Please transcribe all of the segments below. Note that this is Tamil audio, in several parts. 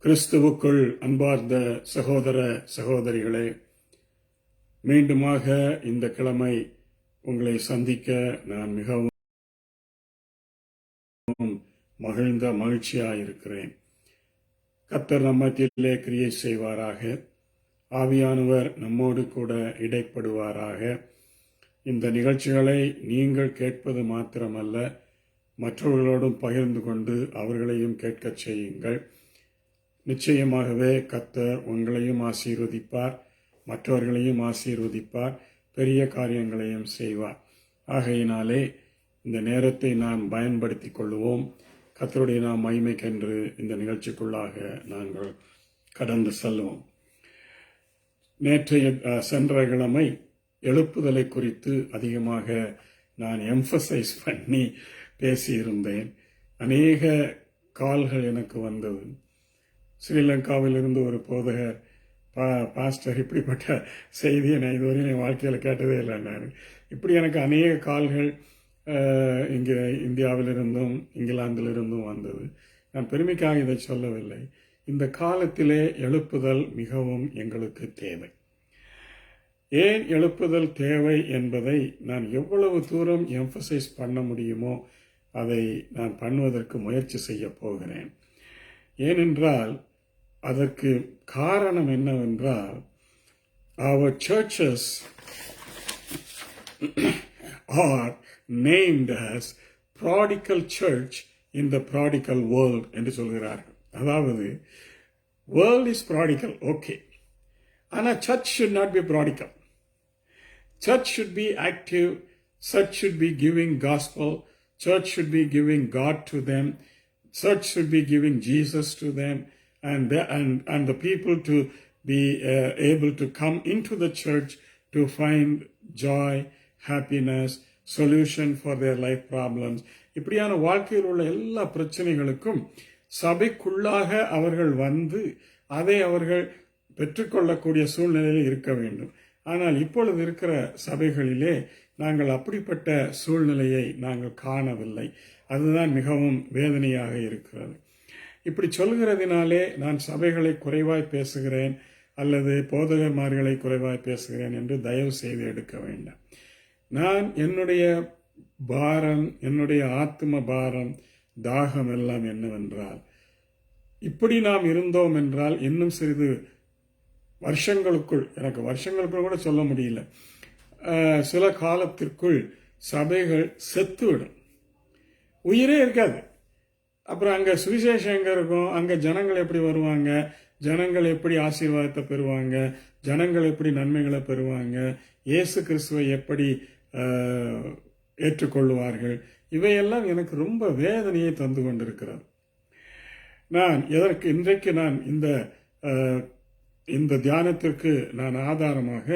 கிறிஸ்துவுக்குள் அன்பார்ந்த சகோதர சகோதரிகளே, மீண்டுமாக இந்த கிழமை உங்களை சந்திக்க நான் மிகவும் மகிழ்ந்த மகிழ்ச்சியாயிருக்கிறேன். கர்த்தர் நம்மத்திலே கிரியை செய்வாராக. ஆவியானவர் நம்மோடு கூட இடைப்படுவாராக. இந்த நிகழ்ச்சிகளை நீங்கள் கேட்பது மாத்திரமல்ல, மற்றவர்களோடும் பகிர்ந்து கொண்டு அவர்களையும் கேட்கச் செய்யுங்கள். நிச்சயமாகவே கர்த்தர் உங்களையும் ஆசீர்வதிப்பார், மற்றவர்களையும் ஆசீர்வதிப்பார், பெரிய காரியங்களையும் செய்வார். ஆகையினாலே இந்த நேரத்தை நாம் பயன்படுத்தி கொள்வோம். கர்த்தருடைய நாம் மகிமைக்கென்று இந்த நிகழ்ச்சிக்குள்ளாக நாங்கள் கடந்து செல்வோம். நேற்றைய சென்ற கிழமை எழுப்புதலை குறித்து அதிகமாக நான் எம்பசைஸ் பண்ணி பேசியிருந்தேன். அநேக கால்கள் எனக்கு வந்தது. ஸ்ரீலங்காவிலிருந்து ஒரு போதகர், பாஸ்டர், இப்படிப்பட்ட செய்தியை நான் இதுவரையும் என் வாழ்க்கையில் கேட்டதே இல்லை. நான் இப்படி எனக்கு அநேக கால்கள் இங்கே இந்தியாவிலிருந்தும் இங்கிலாந்திலிருந்தும் வந்தது. நான் பெருமைக்காக இதை சொல்லவில்லை. இந்த காலத்திலே எழுப்புதல் மிகவும் எங்களுக்கு தேவை. ஏன் எழுப்புதல் தேவை என்பதை நான் எவ்வளவு தூரம் எம்பசைஸ் பண்ண முடியுமோ அதை நான் பண்ணுவதற்கு முயற்சி செய்ய போகிறேன். ஏனென்றால் அதற்கு காரணம் என்னவென்றால், our churches are named as prodigal church in the prodigal world என்று சொல்கிறார்கள். அதாவது world is prodigal, okay, ஆனால் church should not be prodigal. Church should be active. Church should be giving gospel. Church should be giving God to them. Church should be giving Jesus to them, and the people to be able to come into the church to find joy, happiness, solution for their life problems. இப்படியான வாழ்க்கையில் உள்ள எல்லா பிரச்சனைகளுக்கும் சபைக்குள்ளாக அவர்கள் வந்து அதை அவர்கள் பெற்றுக்கொள்ளக்கூடிய சூழ்நிலையில் இருக்க வேண்டும். ஆனால் இப்பொழுது இருக்கிற சபைகளிலே நாங்கள் அப்படிப்பட்ட சூழ்நிலையை நாங்கள் காணவில்லை. அதுதான் மிகவும் வேதனையாக இருக்கிறது. இப்படி சொல்கிறதினாலே நான் சபைகளை குறைவாய் பேசுகிறேன் அல்லது போதகர்மார்களை குறைவாய் பேசுகிறேன் என்று தயவு செய்து எடுக்க வேண்டாம். நான் என்னுடைய பாரம், என்னுடைய ஆத்ம பாரம், தாகம் எல்லாம் என்னவென்றால், இப்படி நாம் இருந்தோம் என்றால் இன்னும் சிறிது வருஷங்களுக்குள், எனக்கு வருஷங்களுக்குள் கூட சொல்ல முடியல, சில காலத்திற்குள் சபைகள் செத்துவிடும், உயிரே இருக்காது. அப்புறம் அங்கே சுவிசேஷம் எங்கே இருக்கும்? அங்கே ஜனங்கள் எப்படி வருவாங்க? ஜனங்கள் எப்படி ஆசீர்வாதத்தை பெறுவாங்க? ஜனங்கள் எப்படி நன்மைகளை பெறுவாங்க? இயேசு கிறிஸ்துவை எப்படி ஏற்றுக்கொள்வார்கள்? இவையெல்லாம் எனக்கு ரொம்ப வேதனையை தந்து கொண்டிருக்கிறது. நான் இன்றைக்கு நான் இந்த தியானத்திற்கு நான் ஆதாரமாக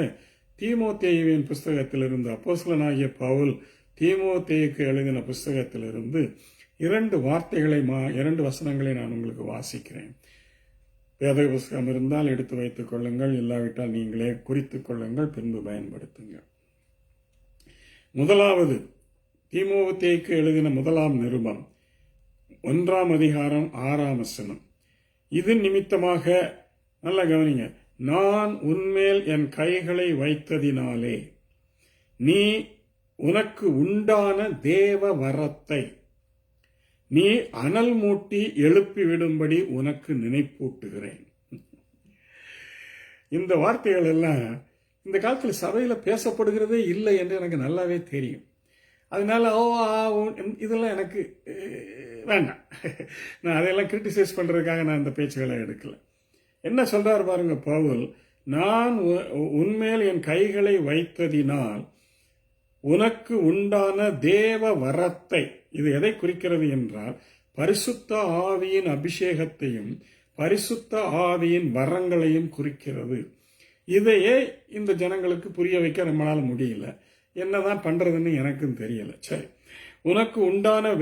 தீமோத்தேயுவின் புஸ்தகத்திலிருந்து, அப்போஸ்தலனாகிய பவுல் தீமோத்தேயுக்கு எழுதின புஸ்தகத்திலிருந்து 2 வசனங்களை நான் உங்களுக்கு வாசிக்கிறேன். வேத புஸ்தகம் இருந்தால் எடுத்து வைத்துக் கொள்ளுங்கள், இல்லாவிட்டால் நீங்களே குறித்துக் கொள்ளுங்கள், பின்பு பயன்படுத்துங்கள். முதலாவது தீமோத்தேயுக்கு எழுதின 1 நிருபம் 1 அதிகாரம் 6 வசனம். இது நிமித்தமாக, நல்லா கவனிங்க, நான் உன்மேல் என் கைகளை வைத்ததினாலே நீ உனக்கு உண்டான தேவ வரத்தை நீ அனல் மூட்டி எழுப்பிவிடும்படி உனக்கு நினைப்பூட்டுகிறேன். இந்த வார்த்தைகள் எல்லாம் இந்த காலத்தில் சபையில பேசப்படுகிறதே இல்லை என்று எனக்கு நல்லாவே தெரியும். அதனால இதெல்லாம் எனக்கு வேண்டாம். நான் அதையெல்லாம் கிரிட்டிசைஸ் பண்றதுக்காக நான் இந்த பேச்சுகளை எடுக்கல. என்ன சொல்றாரு பாருங்க பவுல், நான் உன்மேல் என் கைகளை வைத்ததினால் உனக்கு உண்டான தேவ வரத்தை, இது எதை குறிக்கிறது என்றால் பரிசுத்த ஆவியின் அபிஷேகத்தையும் பரிசுத்த ஆவியின் வரங்களையும் குறிக்கிறது. இதையே இந்த ஜனங்களுக்கு புரிய வைக்க நம்மளால முடியல. என்னதான் பண்றதுன்னு எனக்கும் தெரியல. சரி, உனக்கு உண்டான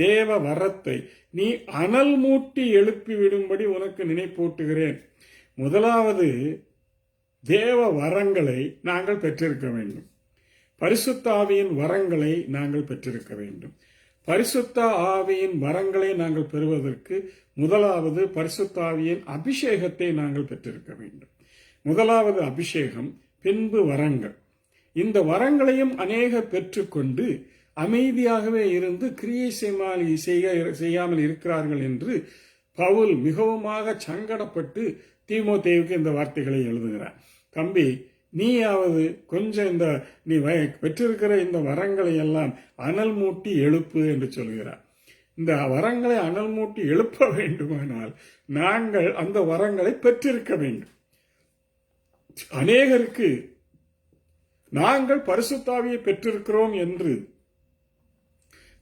தேவ வரத்தை நீ அனல் மூட்டி எழுப்பி விடும்படி உனக்கு நினைப்பூட்டுகிறேன். முதலாவது தேவ வரங்களை நாங்கள் பெற்றிருக்க வேண்டும். பரிசுத்த ஆவியின் வரங்களை நாங்கள் பெற்றிருக்க வேண்டும். பரிசுத்த ஆவியின் வரங்களை நாங்கள் பெறுவதற்கு முதலாவது பரிசுத்த ஆவியின் அபிஷேகத்தை நாங்கள் பெற்றிருக்க வேண்டும். முதலாவது அபிஷேகம், பின்பு வரங்கள். இந்த வரங்களையும் அநேகர் பெற்றுக்கொண்டு அமைதியாகவே இருந்து கிரியை செய்யாமல் இருக்கிறார்கள் என்று பவுல் மிகவுமாக சங்கடப்பட்டு தீமோத்தேயுக்கு இந்த வார்த்தைகளை எழுதுகிறார். தம்பி, நீயாவது கொஞ்சம் நீ பெற்றிருக்கிற இந்த வரங்களை எல்லாம் அனல் மூட்டி எழுப்பு என்று சொல்கிறார். இந்த வரங்களை அனல் மூட்டி எழுப்ப வேண்டுமானால் நாங்கள் அந்த வரங்களை பெற்றிருக்க வேண்டும். அநேகருக்கு நாங்கள் பரிசுத்த ஆவியை பெற்றிருக்கிறோம் என்று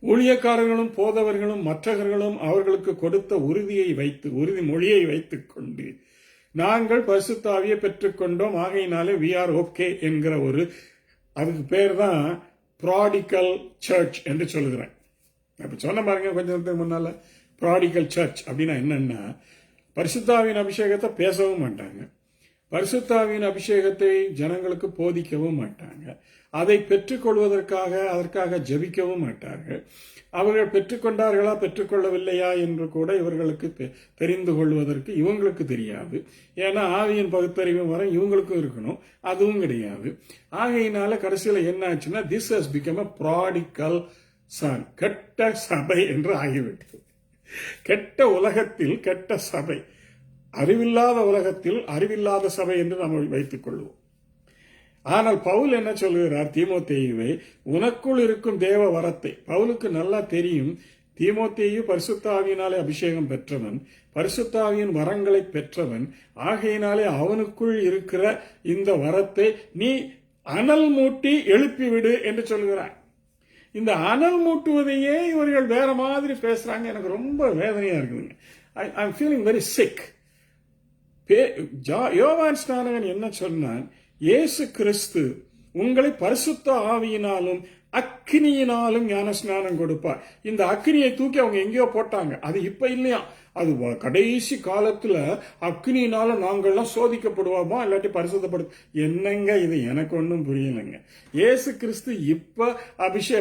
ஊழியக்காரர்களும் போதவர்களும் மற்றவர்களும் அவர்களுக்கு கொடுத்த உறுதிமொழியை வைத்துக் கொண்டு நாங்கள் பரிசுத்த ஆவியை பெற்றுக்கொண்டோம், ஆகையினாலே we are okay என்கிற அதுக்கு பேர் தான் ப்ராடிகல் சர்ச் என்று சொல்லுகிறேன். அப்ப சொன்ன பாருங்க கொஞ்ச நேரத்துக்கு முன்னால, ப்ராடிகல் சர்ச் அப்படின்னா என்னன்னா, பரிசுத்த ஆவியின் அபிஷேகத்தை பேசவும் மாட்டாங்க, பரிசுத்த ஆவியின் அபிஷேகத்தை ஜனங்களுக்கு போதிக்கவும் மாட்டாங்க, அதை பெற்றுக்கொள்வதற்காக அதற்காக ஜெபிக்கவும் மாட்டார்கள். அவர்கள் பெற்றுக்கொண்டார்களா பெற்றுக்கொள்ளவில்லையா என்று கூட இவர்களுக்கு தெரிந்து கொள்வதற்கு இவங்களுக்கு தெரியாது. ஏன்னா ஆவியின் பகுத்தறிவு வரை இவங்களுக்கும் இருக்கணும், அதுவும் கிடையாது. ஆகையினால கடைசியில் என்ன ஆச்சுன்னா, this has become a prodigal Sun, கெட்ட சபை என்று ஆகிவிட்டது. கெட்ட உலகத்தில் கெட்ட சபை, அறிவில்லாத உலகத்தில் அறிவில்லாத சபை என்று நாம் வைத்துக் கொள்வோம். ஆனால் பவுல் என்ன சொல்கிறார், தீமோத்தேயுவை உனக்குள் இருக்கும் தேவ வரத்தை, பவுலுக்கு நல்லா தெரியும் தீமோத்தேயு பரிசுத்த ஆவியினாலே அபிஷேகம் பெற்றவன், பரிசுத்த ஆவியின் வரங்களை பெற்றவன், ஆகையினாலே அவனுக்குள் இருக்கிற இந்த வரத்தை நீ அனல் மூட்டி எழுப்பிவிடு என்று சொல்கிறார். இந்த அனல் மூட்டுவதையே இவர்கள் வேற மாதிரி பேசுறாங்க. எனக்கு ரொம்ப வேதனையா இருக்குதுங்க. I am feeling very sick. யோவான் ஸ்நானகன் என்ன சொன்னான், இயேசு கிறிஸ்து உங்களை பரிசுத்த ஆவியினாலும் அக்கினியினாலும் ஞான ஸ்நானம் கொடுப்பார். இந்த அக்கினியை தூக்கி அவங்க எங்கேயோ போட்டாங்க, அது இப்ப இல்லையா, அது கடைசி காலத்துல அக்னியினால நாங்கள்லாம் சோதிக்கப்படுவோமா இல்லாட்டி பரிசுத்தப்படு. என்னங்க இது, எனக்கு ஒன்றும் புரியலைங்க. இயேசு கிறிஸ்து இப்ப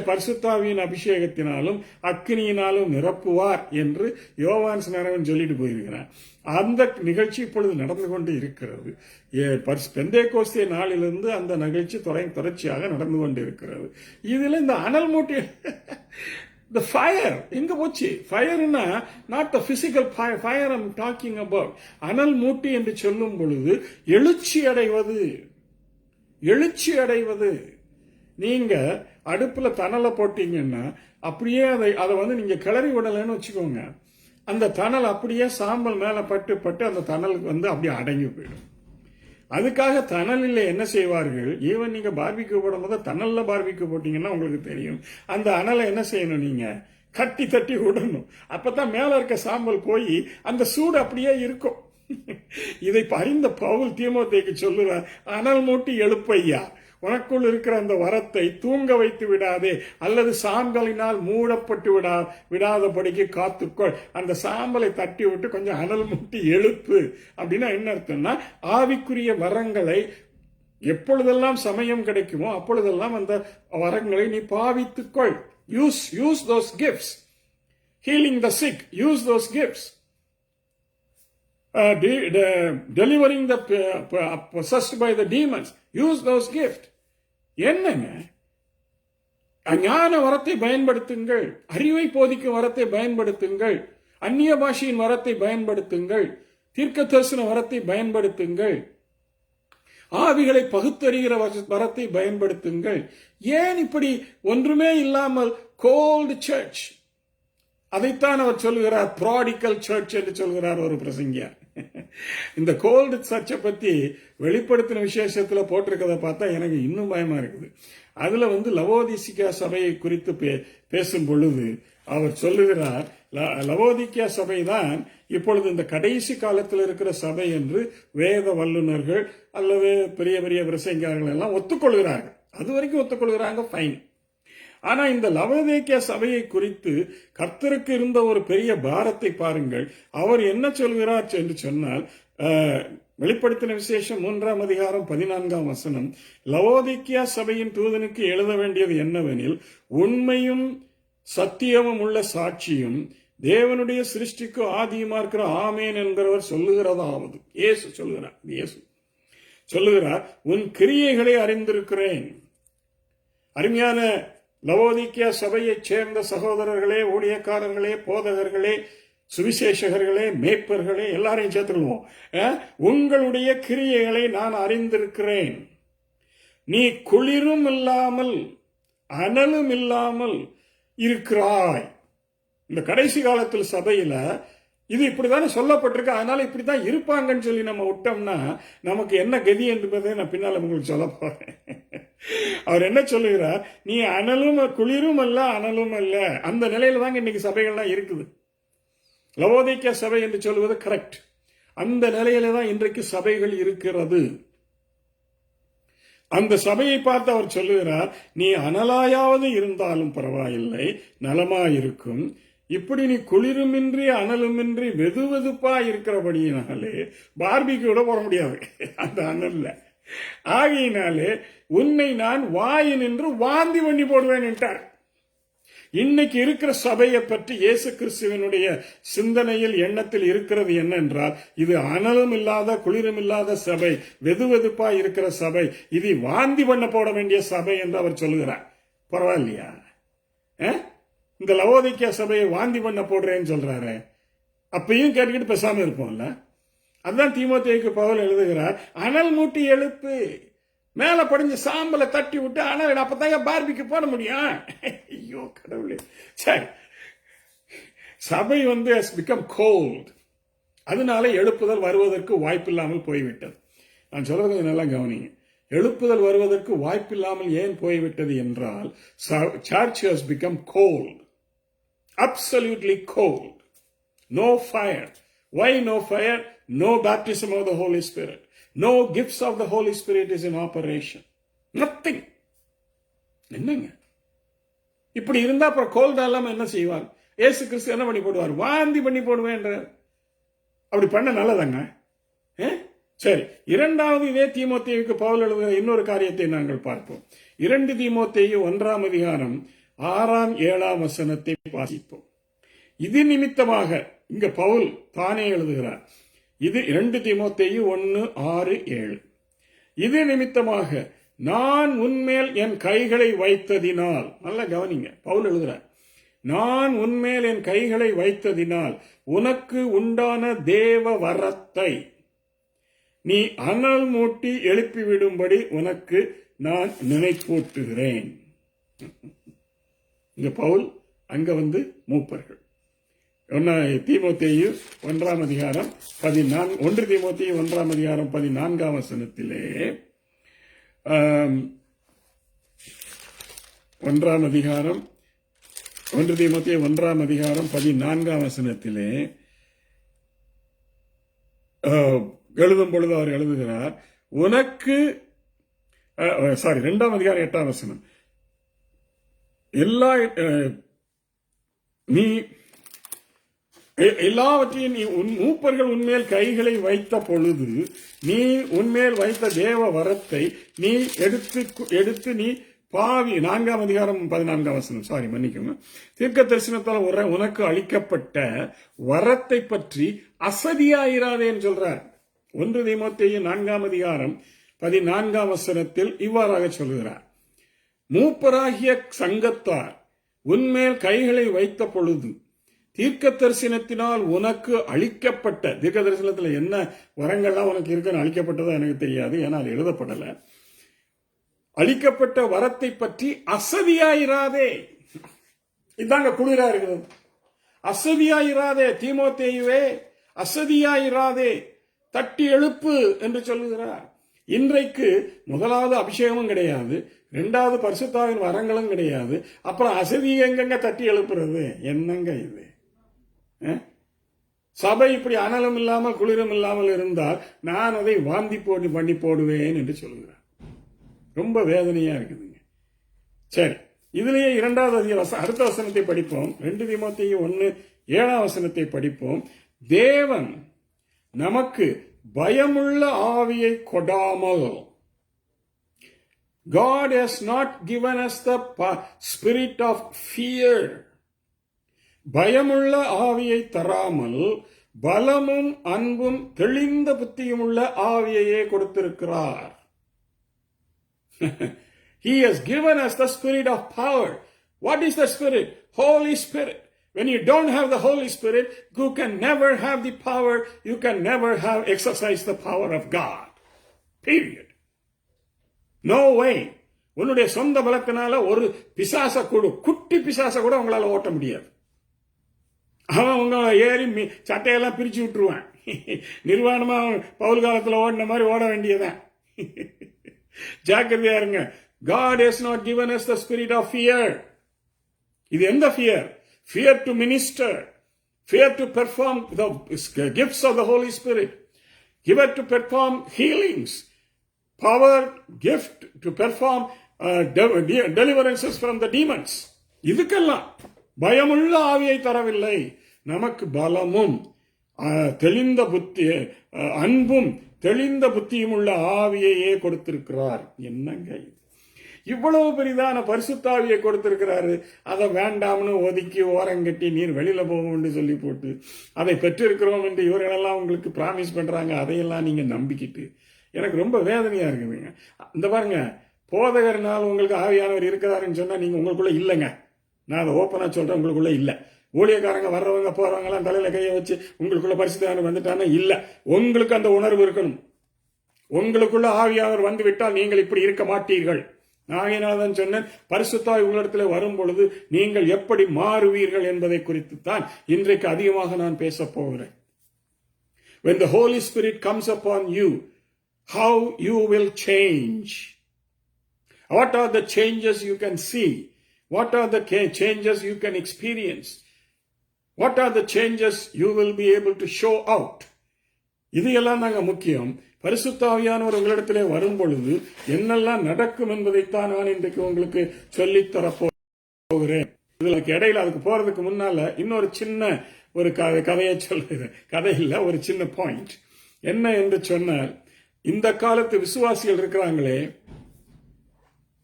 பரிசுத்தாவியின் அபிஷேகத்தினாலும் அக்னியினாலும் நிரப்புவார் என்று யோவான் ஸ்நானகன் சொல்லிட்டு போயிருக்கிறான். அந்த நிகழ்ச்சி இப்பொழுது நடந்து கொண்டு இருக்கிறது. பெந்தேகோஸ்தே நாளிலிருந்து அந்த நிகழ்ச்சி தொடர்ச்சியாக நடந்து கொண்டு இருக்கிறது. இதுல இந்த அனல் மூட்டி the fire எங்க போச்சு? ஃபயர்னா not the physical fire I'm talking about. அனல் மூட்டி என்று சொல்லும் பொழுது எழுச்சி அடைவது. நீங்க அடுப்புல தணலை போட்டீங்கன்னா அப்படியே அதை நீங்க கிளறி விடலன்னு வச்சுக்கோங்க, அந்த தணல் அப்படியே சாம்பல் மேல பட்டு அந்த தணல் அப்படியே அடங்கி போயிடும். அதுக்காக தணலில் என்ன செய்வார்கள், ஈவன் நீங்க பார்பிக்யூ போடும் போது தணல்ல பார்பிக்யூ போட்டீங்கன்னா உங்களுக்கு தெரியும், அந்த அனலை என்ன செய்யணும், நீங்க தட்டி விடணும். அப்பதான் மேல இருக்க சாம்பல் போய் அந்த சூடு அப்படியே இருக்கும். இதை அறிந்த பவுல் தீமோத்தேயுக்கு சொல்லுவார், அனல் மூட்டி எழுப்பையா, உனக்குள் இருக்கிற அந்த வரத்தை தூங்க வைத்து விடாதே, அல்லது சாம்பலினால் மூடப்பட்டு விடாதபடிக்கு காத்துக்கொள். அந்த சாம்பலை தட்டி விட்டு கொஞ்சம் அனல் மூட்டி எழுப்பு. அப்படின்னா என்ன அர்த்தம்னா, ஆவிக்குரிய வரங்களை எப்பொழுதெல்லாம் சமயம் கிடைக்குமோ அப்பொழுதெல்லாம் அந்த வரங்களை நீ பாவித்துக்கொள். Use those gifts. Healing the sick, use those gifts. Delivering the possessed by the demons, use those gifts. என்னங்க, ஞான வரத்தை பயன்படுத்துங்கள், அறிவை போதிக்கும் வரத்தை பயன்படுத்துங்கள், அந்நிய பாஷையின் வரத்தை பயன்படுத்துங்கள், தீர்க்க தரிசன வரத்தை பயன்படுத்துங்கள், ஆவிகளை பகுத்தறிகிற வரத்தை பயன்படுத்துங்கள். ஏன் இப்படி ஒன்றுமே இல்லாமல் கோல்டு சர்ச்? அதைத்தான் அவர் சொல்லுகிறார் ப்ராடிகல் சர்ச் என்று சொல்கிறார் ஒரு பிரசங்கியார். இந்த கோல்டு சர்ச்சை பத்தி வெளிப்படுத்தின விசேஷத்துல போட்டிருக்கதை பார்த்தா எனக்கு இன்னும் பயமா இருக்குது. அதுல லவோதிசியா சபையை குறித்து பேசும் பொழுது அவர் சொல்லுகிறார், லவோதிக்கியா சபைதான் இப்பொழுது இந்த கடைசி காலத்தில் இருக்கிற சபை என்று வேத வல்லுநர்கள் அல்லது பெரிய பெரிய பிரசங்கியார்கள் எல்லாம் ஒத்துக்கொள்கிறார்கள். அது வரைக்கும் ஒத்துக்கொள்கிறாங்க, ஃபைன். ஆனா இந்த லவோதிக்கியா சபையை குறித்து கர்த்தருக்கு இருந்த ஒரு பெரிய பாரத்தை பாருங்கள். அவர் என்ன சொல்கிறார் என்று சொன்னால், வெளிப்படுத்தின விசேஷம் 3ஆம் அதிகாரம் 14ஆம் வசனம், லவோதிக்கியா சபையின் தூதனுக்கு எழுத வேண்டியது என்னவெனில், உண்மையும் சத்தியமும் உள்ள சாட்சியும் தேவனுடைய சிருஷ்டிக்கு ஆதியுமா இருக்கிற ஆமேன் என்கிறவர் சொல்லுகிறதாவது, இயேசு சொல்லுகிறார், இயேசு சொல்லுகிறார், உன் கிரியைகளை அறிந்திருக்கிறேன். அருமையான லவோதிக்கியா சபையைச் சேர்ந்த சகோதரர்களே, ஊழியக்காரர்களே, போதகர்களே, சுவிசேஷகர்களே, மேய்ப்பர்களே, எல்லாரையும் சேர்த்துக்குவோம். உங்களுடைய கிரியைகளை நான் அறிந்திருக்கிறேன். நீ குளிரும் இல்லாமல் அனலும் இல்லாமல் இருக்கிறாய். இந்த கடைசி காலத்தில் சபையில இது இப்படித்தானே சொல்லப்பட்டிருக்கு, அதனால இப்படித்தான் இருப்பாங்கன்னு சொல்லி நம்ம விட்டோம்னா நமக்கு என்ன கதி என்பதை நான் பின்னால் உங்களுக்கு சொல்ல போறேன். அவர் என்ன சொல்லுகிறார், நீ அனலும் குளிரும் அல்ல அனலும் அல்ல. அந்த நிலையில தாங்க இன்னைக்கு சபைகள்லாம் இருக்குது. லவோதிக்கியா சபை என்று சொல்வது கரெக்ட். அந்த நிலையில தான் இன்றைக்கு சபைகள் இருக்கிறது. அந்த சபையை பார்த்து அவர் சொல்லுகிறார், நீ அனலாயாவது இருந்தாலும் பரவாயில்லை, நலமாயிருக்கும். இப்படி நீ குளிருமின்றி அனலுமின்றி வெதுவெதுப்பா இருக்கிறபடியினாலே பார்பிக்கு விட போட முடியாது அந்த அனல்ல. ஆகையினாலே உன்னை நான் வாயினின்று வாந்தி பண்ணி போடுவேன் என்றார். இன்னைக்கு இருக்கிற சபையை பற்றி இயேசு கிறிஸ்துவனுடைய சிந்தனையில் எண்ணத்தில் இருக்கிறது என்னென்றால், இது அனலும் இல்லாத குளிரும் இல்லாத சபை, வெதுவெதுப்பா இருக்கிற சபை, இது வாந்தி பண்ண போட வேண்டிய சபை என்று அவர் சொல்லுகிறார். பரவாயில்லையா? இந்த லவோதிக்கியா சபையை வாந்தி பண்ண போடுறேன்னு சொல்றாரு. அப்பையும் கேட்டுக்கிட்டு பேசாம இருப்போம்ல. அதுதான் தீமோத்தேயுக்கு பவுல் எழுதுகிறார், அனல் மூட்டி எழுப்பு, மேல படிஞ்ச சாம்பலை தட்டி விட்டு அனல், அப்பதாங்க பார்பிக்கு போட முடியும். ஐயோ கடவுளே. சரி, சபை has become cold. அதனால எழுப்புதல் வருவதற்கு வாய்ப்பில்லாமல் போய்விட்டது. நான் சொல்றது நல்லா கவனிங்க. எழுப்புதல் வருவதற்கு வாய்ப்பில்லாமல் ஏன் போய்விட்டது என்றால், church has become cold, absolutely cold, no fire. Why no fire? No baptism of the Holy Spirit, no gifts of the Holy Spirit is in operation, nothing. என்னங்க இப்படி இருந்தா அப்புறம் கோல்ட் எல்லாம் என்ன செய்வார்? இயேசு கிறிஸ்து என்ன பண்ணி போடுவார்? வாந்தி பண்ணி போடுவேன். அப்படி பண்ண நல்லதாங்க. சரி, இரண்டாவது இதே தீமோத்தேயுக்கு பவுல் எழுதுகிற இன்னொரு காரியத்தை நாங்கள் பார்ப்போம். 2 தீமோத்தேயு 1ஆம் அதிகாரம் 6ஆம் 7ஆம் வசனத்தை வாசிப்போம். இது நிமித்தமாக இங்க பவுல் தானே எழுதுகிறார். இது 2 தீமோத்தேயு 1:6-7. இது நிமித்தமாக நான் உன்மேல் என் கைகளை வைத்ததினால், நல்ல கவனிங்க, பவுல் எழுதுகிறார், நான் உன்மேல் என் கைகளை வைத்ததினால் உனக்கு உண்டான தேவ வரத்தை நீ அனல் மூட்டி எழுப்பிவிடும்படி உனக்கு நான் நினைப்பூட்டுகிறேன். இங்க பவுல், அங்க மூப்பர்கள். 1 தீமோத்தேயு 1ஆம் அதிகாரம் 14, 1 தீமோத்தேயு 1ஆம் அதிகாரம் 14ஆம் வசனத்திலே 1ஆம் அதிகாரம் 1 தீமோத்தேயு 1ஆம் அதிகாரம் 14ஆம் வசனத்திலே எழுதும் பொழுது அவர் எழுதுகிறார், உனக்கு 2ஆம் அதிகாரம் 8ஆம் வசனம், நீ எல்லாவற்றையும் நீ மூப்பர்கள் உன்மேல் கைகளை வைத்த பொழுது நீ உன்மேல் வைத்த தேவ வரத்தை நீ எடுத்து நீ பாவி. 4ஆம் அதிகாரம் 14ஆம் வசனம், மன்னிக்கோங்க, தீர்க்க தரிசனத்தால் உனக்கு அளிக்கப்பட்ட வரத்தை பற்றி அசதியாயிராதேன்னு சொல்றார். 1 தீமோத்தேயு 4ஆம் அதிகாரம் 14ஆம் வசனத்தில் இவ்வாறாக சொல்கிறார், மூப்பராகிய சங்கத்தார் உன்மேல் கைகளை வைத்த பொழுது தீர்க்க தரிசனத்தினால் உனக்கு அளிக்கப்பட்ட, தீர்க்க தரிசனத்தில் என்ன வரங்கள்லாம் உனக்கு இருக்குன்னு அளிக்கப்பட்டதோ எனக்கு தெரியாது, ஏன்னா அது எழுதப்படல, அளிக்கப்பட்ட வரத்தை பற்றி அசதியாயிராதே. இதாங்க குளிரா இருக்கிறது. அசதியாயிராதே தீமோத்தேயுவே, அசதியாயிராதே, தட்டி எழுப்பு என்று சொல்லுகிறார். இன்றைக்கு முதலாவது அபிஷேகமும் கிடையாது, 2வது பரிசுத்தாவின் வரங்களும் கிடையாது, அப்புறம் அசதி எங்கங்க தட்டி எழுப்புறது? என்னங்க இது? சபை இப்படி அனலும் இல்லாமல் குளிரும் இல்லாமல் இருந்தால் நான் அதை வாந்தி பண்ணி போடுவேன் என்று சொல்லுகிறார். ரொம்ப வேதனையா இருக்குதுங்க. சரி, இதுலயே 2வது அதிகாரம் அடுத்த வசனத்தை படிப்போம். 2 தீமோத்தேயு 1:7ஆம் வசனத்தை படிப்போம். தேவன் நமக்கு பயமுள்ள ஆவியை கொடாமல், God has not given us the spirit of fear. பயமுள்ள ஆவியை தராமல் பலமும் அன்பும் தெளிந்த புத்தியும் உள்ள ஆவியையே கொடுத்திருக்கிறார். He has given us the spirit of power. What is the spirit? Holy Spirit. When you don't have the Holy Spirit, you can never have the power, you can never have exercised the power of God. Period. No way. உன்னுடைய சொந்த பலத்தினால ஒரு பிசாச கூட, குட்டி பிசாச கூட உங்களால ஓட்ட முடியாது. அவன் உங்களை ஏறி சட்டையெல்லாம் பிரிச்சு விட்டுருவான். நிர்வாணமா பவுல் காலத்துல ஓடின மாதிரி ஓட வேண்டியதான். ஜாக்கிரதையா இருங்க. God has not given us the spirit of fear. இது எந்த fear? Fear to minister, fear to perform the gifts of the Holy Spirit, fear to perform healings, power, gift to perform deliverances from the demons. இதுக்கெல்லாம் பயமுள்ள ஆவியை தரவில்லை, நமக்கு பலமும் தெளிந்த புத்தி, அன்பும் தெளிந்த புத்தியும் உள்ள ஆவியையே கொடுத்திருக்கிறார். என்னங்க இவ்வளவு பெரிதான பரிசுத்தாவியை கொடுத்திருக்கிறாரு. அதை வேண்டாம்னு ஒதுக்கி ஓரங்கட்டி நீர் வெளியில போகும்னு சொல்லி போட்டு அதை பெற்றிருக்கிறோம் என்று இவர்களெல்லாம் உங்களுக்கு பிராமிஸ் பண்றாங்க. அதையெல்லாம் நீங்க நம்பிக்கிட்டு எனக்கு ரொம்ப வேதனையா இருக்குதுங்க. இந்த பாருங்க, போதகர்னால் உங்களுக்கு ஆவியானவர் இருக்கிறாருன்னு சொன்னா நீங்க உங்களுக்குள்ள இல்லைங்க. நான் அதை ஓப்பனா சொல்றேன், உங்களுக்குள்ள இல்ல. ஊழியக்காரங்க வர்றவங்க போறவங்க எல்லாம் தலையில கையை வச்சு உங்களுக்குள்ள பரிசுத்தாவியானவர் வந்துட்டானா இல்ல. உங்களுக்கு அந்த உணர்வு இருக்கணும். உங்களுக்குள்ள ஆவியானவர் வந்து விட்டால் நீங்கள் இப்படி இருக்க மாட்டீர்கள். நான் சொன்னேன், பரிசுத்தாவி உங்களிடத்தில் வரும் பொழுது நீங்கள் எப்படி மாறுவீர்கள் என்பதை குறித்து தான் இன்றைக்கு அதிகமாக நான் பேச போகிறேன். When the Holy Spirit comes upon you, how you will change. What are the changes you can see? What are the changes you can experience? What are the changes you will be able to show out? இது எல்லாம் தாங்க முக்கியம். பரிசுத்தாவியானவர் உங்களிடத்திலே வரும் பொழுது என்னெல்லாம் நடக்கும் என்பதைத்தான் நான் இன்றைக்கு உங்களுக்கு சொல்லித்தர போகிறேன். இதுக்கு இடையில அதுக்கு போறதுக்கு முன்னால இன்னொரு சின்ன ஒரு கதையை சொல்லுறேன். கதை இல்ல, ஒரு சின்ன பாயிண்ட். என்ன என்று சொன்னால், இந்த காலத்து விசுவாசிகள் இருக்கிறாங்களே,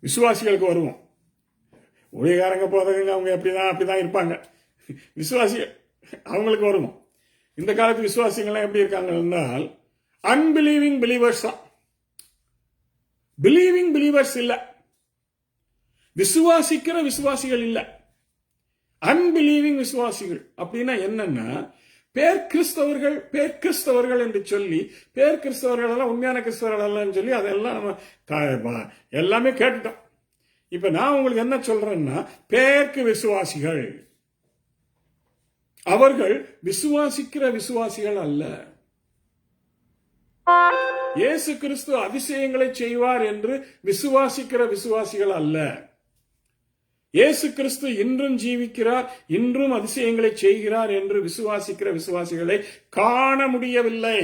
விசுவாசிகளுக்கு வருவோம். ஊழியக்காரங்க போதகங்க அவங்க அப்படிதான் இருப்பாங்க. விசுவாசிகள் அவங்களுக்கு வருவோம். இந்த காலத்து விசுவாசிகள்லாம் எப்படி இருக்காங்க என்றால், அன்பிலீவிங் பிலீவர்ஸ் தான். பிலீவிங் பிலீவர்ஸ் இல்ல, விசுவாசிக்கிற விசுவாசிகள் இல்ல, அன்பிலீவிங் விசுவாசிகள். அப்படின்னா என்னன்னா, பேர் கிறிஸ்தவர்கள் என்று சொல்லி, பேர் கிறிஸ்தவர்கள் எல்லாம் உண்மையான கிறிஸ்தவர்கள் எல்லாம் சொல்லி அதெல்லாம் நம்ம எல்லாமே கேட்டுட்டோம். இப்ப நான் உங்களுக்கு என்ன சொல்றேன்னா, பேருக்கு விசுவாசிகள், அவர்கள் விசுவாசிக்கிற விசுவாசிகள் அல்ல. இயேசு கிறிஸ்து அதிசயங்களை செய்வார் என்று விசுவாசிக்கிற விசுவாசிகள் அல்ல. இயேசு கிறிஸ்து இன்றும் ஜீவிக்கிறார், இன்றும் அதிசயங்களை செய்கிறார் என்று விசுவாசிக்கிற விசுவாசிகளை காண முடியவில்லை.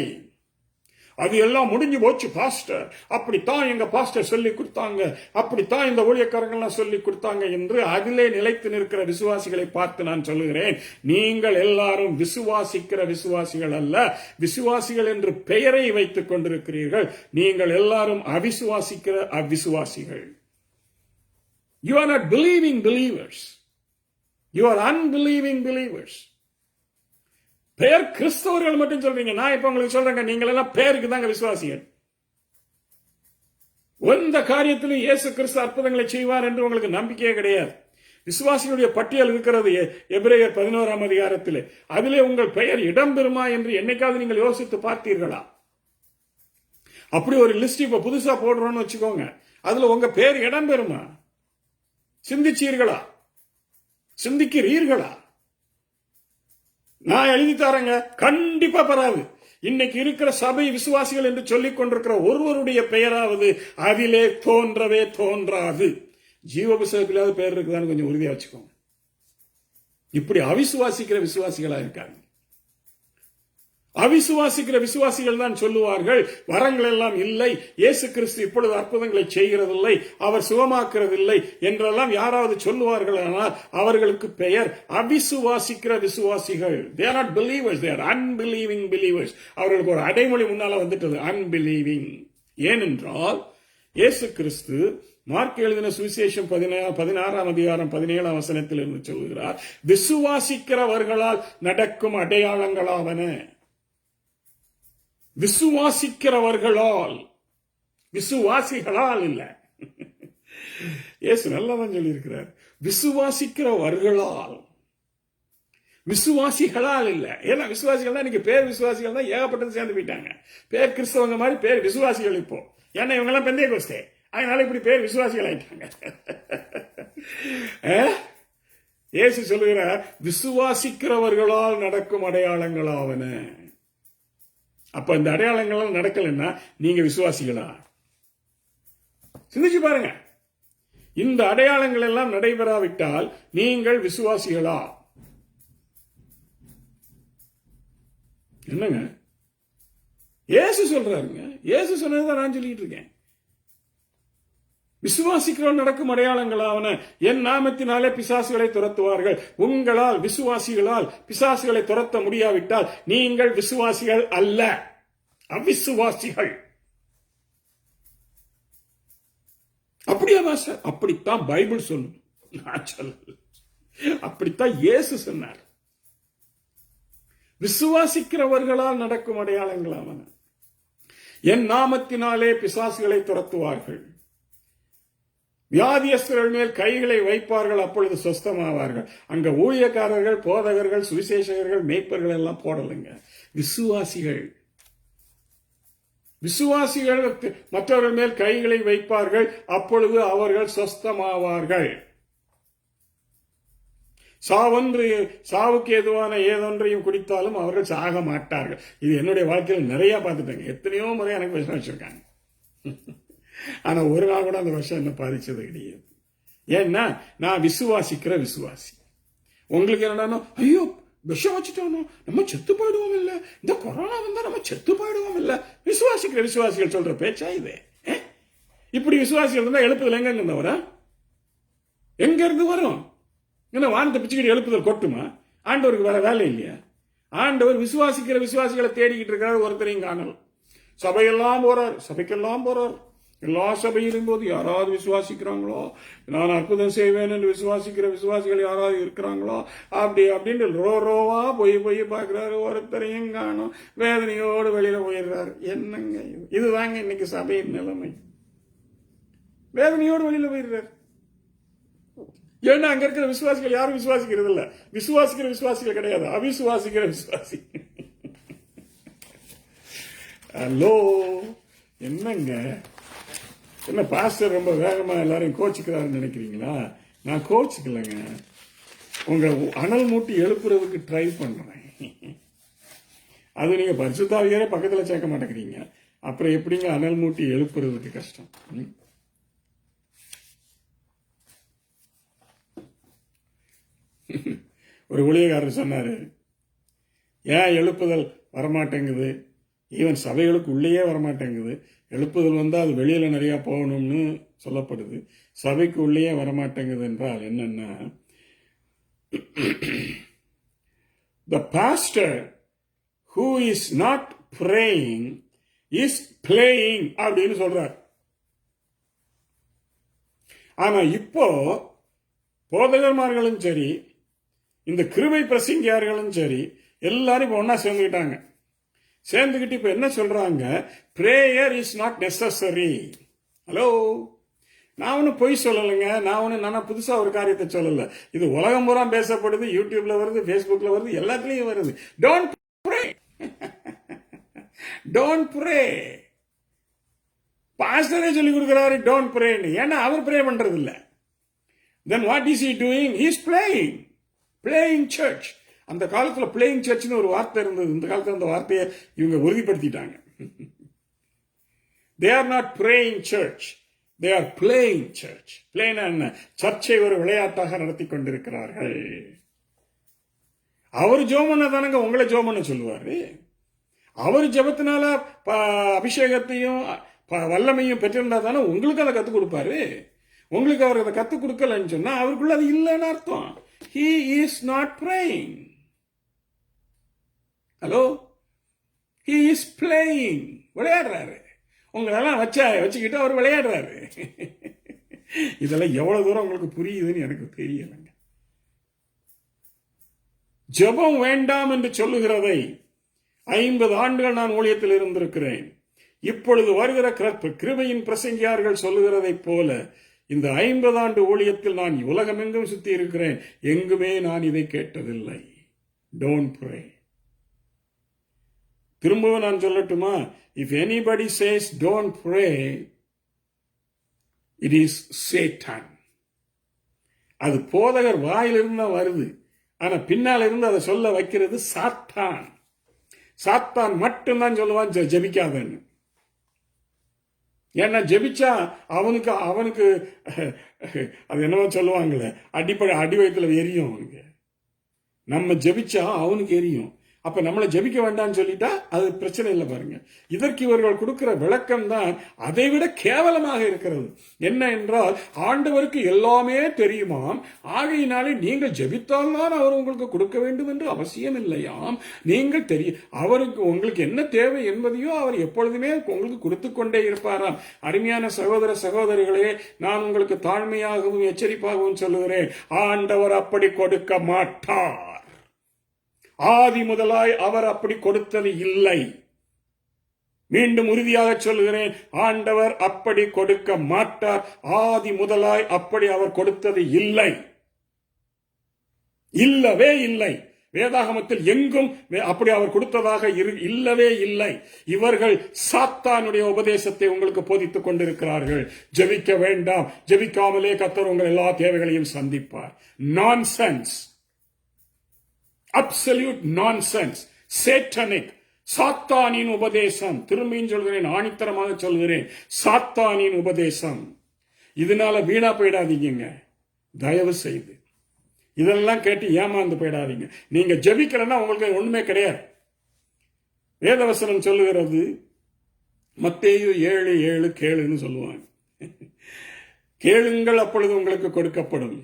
அது எல்லாம் முடிஞ்சு போச்சு பாஸ்டர், அப்படித்தான் எங்க பாஸ்டர் சொல்லி கொடுத்தாங்க, அப்படித்தான் இந்த ஊழியக்காரங்கள்லாம் சொல்லி கொடுத்தாங்க என்று அதிலே நிலைத்து நிற்கிற விசுவாசிகளை பார்த்து நான் சொல்லுகிறேன், நீங்கள் எல்லாரும் விசுவாசிக்கிற விசுவாசிகள் அல்ல, விசுவாசிகள் என்று பெயரை வைத்துக் கொண்டிருக்கிறீர்கள். நீங்கள் எல்லாரும் அவிசுவாசிக்கிற அவிசுவாசிகள். You are not believing believers. You are unbelieving believers. பேர் கிறிஸ்தவர்கள் மட்டும் சொல்றீங்க. நான் இப்ப உங்களுக்கு சொல்றேங்க, நீங்கள் எல்லாம் பேருக்கு தாங்க விசுவாசிகள். எந்த காரியத்திலும் இயேசு கிறிஸ்து அற்புதங்களை செய்வார் என்று உங்களுக்கு நம்பிக்கையே கிடையாது. விசுவாசிகளுடைய பட்டியல் இருக்கிறது எபிரேயர் 11ஆம் அதிகாரத்திலே. அதிலே உங்கள் பெயர் இடம்பெறுமா என்று என்னைக்காவது நீங்கள் யோசித்து பார்த்தீர்களா? அப்படி ஒரு லிஸ்ட் இப்ப புதுசா போடுறோம்னு வச்சுக்கோங்க, அதுல உங்க பேர் இடம்பெறுமா? சிந்திச்சீர்களா? சிந்திக்கிறீர்களா? நான் எழுதி தரேங்க, கண்டிப்பா பெறாது. இன்னைக்கு இருக்கிற சபை விசுவாசிகள் என்று சொல்லிக் கொண்டிருக்கிற ஒருவருடைய பெயராவது அதிலே தோன்றவே தோன்றாது. ஜீவ புத்தகத்திலாவது பெயர் இருக்குதான்னு கொஞ்சம் உறுதியா வச்சுக்கோங்க. இப்படி அவிசுவாசிக்கிற விசுவாசிகளா இருக்காங்க. அவிசுவாசிக்கிற விசுவாசிகள் தான் சொல்லுவார்கள், வரங்கள் எல்லாம் இல்லை, இயேசு கிறிஸ்து இப்பொழுது அற்புதங்களை செய்கிறதில்லை, அவர் சுகமாக்குறதில்லை என்றெல்லாம் யாராவது சொல்லுவார்கள். ஆனால் அவர்களுக்கு பெயர் அவிசுவாசிக்கிற விசுவாசிகள். They are not believers, they are unbelieving believers. அவர்களுக்கு ஒரு அடைமொழி முன்னால வந்துட்டது, unbelieving. ஏனென்றால் இயேசு கிறிஸ்து மார்க் எழுதின சுவிசேஷம் 16ஆம் அதிகாரம் 17ஆம் வசனத்தில் இருந்து சொல்கிறார், விசுவாசிக்கிறவர்களால் நடக்கும் அடையாளங்களாவன. விசுவாசிக்கிறவர்களால், விசுவாசிகளால் இல்ல. இயேசு நல்லாதான் சொல்லியிருக்கிறார். விசுவாசிக்கிறவர்களால், விசுவாசிகளால் இல்ல. ஏன்னா விசுவாசிகள் தான் இன்னைக்கு பேர் விசுவாசிகள் தான் ஏகப்பட்டது சேர்ந்து போயிட்டாங்க. பேர் கிறிஸ்தவங்க மாதிரி பேர் விசுவாசிகள் இப்போ. ஏன்னா இவங்க எல்லாம் பெந்தேகோஸ்தே, அதனால இப்படி பேர் விசுவாசிகள் ஆயிட்டாங்க. இயேசு சொல்லுகிறார், விசுவாசிக்கிறவர்களால் நடக்கும் அடையாளங்களாவன. அப்ப இந்த அடையாளங்களால் நடக்கலன்னா நீங்க விசுவாசிகளா? சிந்திச்சு பாருங்க. இந்த அடையாளங்கள் எல்லாம் நடைபெறாவிட்டால் நீங்கள் விசுவாசிகளா? என்னங்க இயேசு சொல்றாருங்க. இயேசு சொன்னதுதான் நான் சொல்லிட்டு இருக்கேன். விசுவாசிக்கிறவர்கள் நடக்கும் அடையாளங்களாவன, என் நாமத்தினாலே பிசாசுகளை துரத்துவார்கள். உங்களால், விசுவாசிகளால் பிசாசுகளை துரத்த முடியாவிட்டால் நீங்கள் விசுவாசிகள் அல்ல, அவிசுவாசிகள். அப்படியா மாஸ்டர்? அப்படித்தான் பைபிள் சொல்லுது, நான் சொல்லல. அப்படித்தான் இயேசு சொன்னார். விசுவாசிக்கிறவர்களால் நடக்கும் அடையாளங்களாவன, என் நாமத்தினாலே பிசாசுகளை துரத்துவார்கள். வியாதியஸ்தர்கள் மேல் கைகளை வைப்பார்கள், அப்பொழுது சொஸ்தமாவார்கள். அங்க ஊழியக்காரர்கள், போதகர்கள், சுவிசேஷகர்கள், மேய்ப்பர்கள் எல்லாம் போடலைங்க. விசுவாசிகள், விசுவாசிகள் மற்றவர்கள் மேல் கைகளை வைப்பார்கள், அப்பொழுது அவர்கள் சொஸ்தமாவார்கள். சாவுக்கு ஏதுவான ஏதொன்றையும் குடித்தாலும் அவர்கள் சாக மாட்டார்கள். இது என்னுடைய வாழ்க்கையில் நிறைய பார்த்துட்டாங்க. எத்தனையோ முறை எனக்கு விஷம் வச்சிருக்காங்க. ஆனா ஒரு நாள் கூட அந்த விஷம் என்ன பாதிச்சது கிடையாது. ஏன்னா நான் விசுவாசிக்கிற விசுவாசி. உங்களுக்கு என்னன்னா, ஐயோ விஷம் வச்சுட்டோம், நம்ம செத்து போயிடுவோம் இல்ல, இந்த கொரோனா வந்தா நம்ம செத்து போயிடுவோம் இல்ல. விசுவாசிக்கிற விசுவாசிகள் சொல்ற பேச்சா இது? இப்படி விசுவாசிகள் இருந்தா எழுப்புதல் எங்க இருந்து வர? எங்க இருந்து வரும்? என்ன வானத்தை பிச்சுக்கிட்டு எழுப்புதல் கொட்டுமா? ஆண்டவருக்கு வேற வேலை இல்லையா? ஆண்டவர் விசுவாசிக்கிற விசுவாசிகளை தேடிக்கிட்டு இருக்கிறார். ஒருத்தரையும் காணல். சபையெல்லாம் போறார், சபைக்கெல்லாம் போறார். எல்லா சபையிலும் போது யாராவது விசுவாசிக்கிறாங்களோ, நான் அற்புதம் செய்வேன் என்று விசுவாசிக்கிற விசுவாசிகள் யாராவது இருக்கிறாங்களோ, அப்படின்னு ரோவா போய் பார்க்கிறாரு. ஒருத்தரையும் காணும். வேதனையோடு வெளியில போயிடுறாரு. என்னங்க இதுதாங்க இன்னைக்கு சபையின் நிலைமை. வேதனையோடு வெளியில போயிடுறாரு. ஏன்னா அங்க இருக்கிற விசுவாசிகள் யாரும் விசுவாசிக்கிறது இல்ல. விசுவாசிக்கிற விசுவாசிகள் கிடையாது, அவிசுவாசிக்கிற விசுவாசி. ஹலோ, என்னங்க என்ன பாஸ்டர் ரொம்ப வேகமா எல்லாரையும் கோச்சிக்கிறாருன்னு நினைக்கிறீங்களா? நான் கோச்சிக்கலைங்க. உங்க அனல் மூட்டி எழுப்புறதுக்கு ட்ரை பண்றேன். அது நீங்க பரிசுத்தாவியாரே பக்கத்துல சேர்க்க மாட்டேங்கிறீங்க. அப்புறம் எப்படிங்க அனல் மூட்டி எழுப்புறதுக்கு கஷ்டம்? ஒரு ஊழியக்காரர் சொன்னாரு, ஏன் எழுப்புதல் வரமாட்டேங்குது, ஈவன் சபைகளுக்கு உள்ளேயே வரமாட்டேங்குது. எழுப்புதல் வந்தால் அது வெளியில நிறைய போகணும்னு சொல்லப்படுது, சபைக்கு உள்ளேயே வரமாட்டேங்குது என்றால் என்னன்னா, the pastor who is not praying is playing அப்படின்னு சொல்றார். ஆனா இப்போ போதகர்மார்களும் சரி, இந்த கிருபை பிரசங்கியார்களும் சரி, எல்லாரும் இப்ப ஒன்னா சேர்ந்துக்கிட்டாங்க. சேர்ந்துக்கிட்டு இப்ப என்ன சொல்றாங்க? Prayer is not necessary. Hello, நான் ஒன்னும் பொய் சொல்லலைங்க. நான் புதுசா ஒரு காரியத்தை சொல்லல. இது உலகம் பூரா பேசப்படுது, யூடியூப்ல வருது, பேஸ்புக்ல வருது, எல்லாத்துலயும் வருது. Don't pray, don't pray. பாஸ்டரே சொல்லி கொடுக்கிறாரு டோன்ட் ப்ரேன்னு. ஏன்னா அவர் ப்ரே பண்றது இல்ல. Then what is he doing? He is playing church. அந்த காலத்துல பிளேயிங் சர்ச்னு ஒரு வார்த்தை இருந்தது. இந்த காலத்துல அந்த வார்த்தையை இவங்க உறுதிப்படுத்திட்டாங்க. They are not praying church, they are playing church. பிளேனா என்ன? சர்ச்சை ஒரு விளையாட்டாக நடத்தி கொண்டிருக்கிறார்கள். அவர் ஜோமன தானங்க உங்களை ஜோமன சொல்லுவாரு. அவர் ஜபத்தினால அபிஷேகத்தையும் வல்லமையும் பெற்றிருந்தா தானே உங்களுக்கு அதை கத்துக் கொடுப்பாரு. உங்களுக்கு அவர் அதை கத்துக் கொடுக்கலன்னு சொன்னா அவருக்குள்ள அது இல்லைன்னு அர்த்தம். He is not praying. Hello, he is playing. விளையாடுறாரு. உங்களெல்லாம் வச்சுக்கிட்டு அவர் விளையாடுறாரு. இதெல்லாம் எவ்வளவு தூரம் உங்களுக்கு புரியுதுன்னு எனக்கு தெரியலைங்க. ஜெபம் வேண்டாம் என்று சொல்லுகிறதை 50 ஆண்டுகள் நான் ஊழியத்தில் இருந்திருக்கிறேன். இப்பொழுது வருகிற கிருபையின் பிரசங்கியார்கள் சொல்லுகிறதை போல இந்த 50 ஆண்டு ஊழியத்தில் நான் உலகமெங்கும் சுத்தி இருக்கிறேன். எங்குமே நான் இதை கேட்டதில்லை. Don't pray. திரும்பவும் நான் சொல்லட்டுமா? If anybody says don't pray, it is Satan. அது போதகர் வாயிலிருந்து தான் வருது. ஆனா பின்னால இருந்து அதை சொல்ல வைக்கிறது சாத்தான். சாத்தான் மட்டும்தான் சொல்லுவான் ஜெபிக்காதன்னு. ஏன்னா ஜெபிச்சா அவனுக்கு அது என்னவோ சொல்லுவாங்களே, அடி வயிற்றுல எரியும் அவனுக்கு. நம்ம ஜெபிச்சா அவனுக்கு எரியும். அப்ப நம்மளை ஜெபிக்க வேண்டாம்னு சொல்லிட்டா அது பிரச்சனை இல்லை. பாருங்க, இதற்கு இவர்கள் கொடுக்கிற விளக்கம் தான் அதை விட கேவலமாக இருக்கிறது. என்ன என்றால், ஆண்டவருக்கு எல்லாமே தெரியுமாம், ஆகையினாலே நீங்கள் ஜெபித்தால்தான் அவர் உங்களுக்கு கொடுக்க வேண்டும் என்று அவசியம் இல்லையாம். நீங்கள் அவருக்கு உங்களுக்கு என்ன தேவை என்பதையோ அவர் எப்பொழுதுமே உங்களுக்கு கொடுத்து கொண்டே இருப்பாராம். அருமையான சகோதர சகோதரிகளே, நான் உங்களுக்கு தாழ்மையாகவும் எச்சரிப்பாகவும் சொல்லுகிறேன், ஆண்டவர் அப்படி கொடுக்க மாட்டார். ஆதி முதலாய் அவர் அப்படி கொடுத்தது இல்லை. மீண்டும் உறுதியாக சொல்கிறேன், ஆண்டவர் அப்படி கொடுக்க மாட்டார். ஆதி முதலாய் அப்படி அவர் கொடுத்தது இல்லை, இல்லவே இல்லை. வேதாகமத்தில் எங்கும் அப்படி அவர் கொடுத்ததாக இல்லவே இல்லை. இவர்கள் சாத்தானுடைய உபதேசத்தை உங்களுக்கு போதித்துக் கொண்டிருக்கிறார்கள். ஜெபிக்க வேண்டாம், ஜெபிக்காமலே கர்த்தர் உங்கள் எல்லா தேவைகளையும் சந்திப்பார். நான்சென்ஸ், அப்சல்யூட் நான்சென்ஸ், சேட்டனிக், சாத்தானின் உபதேசம். திரும்பியும் சொல்கிறேன், ஆணித்தரமாக சொல்கிறேன், சாத்தானின் உபதேசம். இதனால வீணா போயிடாதீங்க, தயவு செய்து. இதெல்லாம் கேட்டு ஏமாந்து போயிடாதீங்க. நீங்க ஜெபிக்கலன்னா உங்களுக்கு ஒண்ணுமே கிடையாது. வேதவசனம் சொல்லுகிறது, மத்தேயு 7:7 கேளுன்னு சொல்லுவாங்க. கேளுங்கள் அப்பொழுது உங்களுக்கு கொடுக்கப்படும்,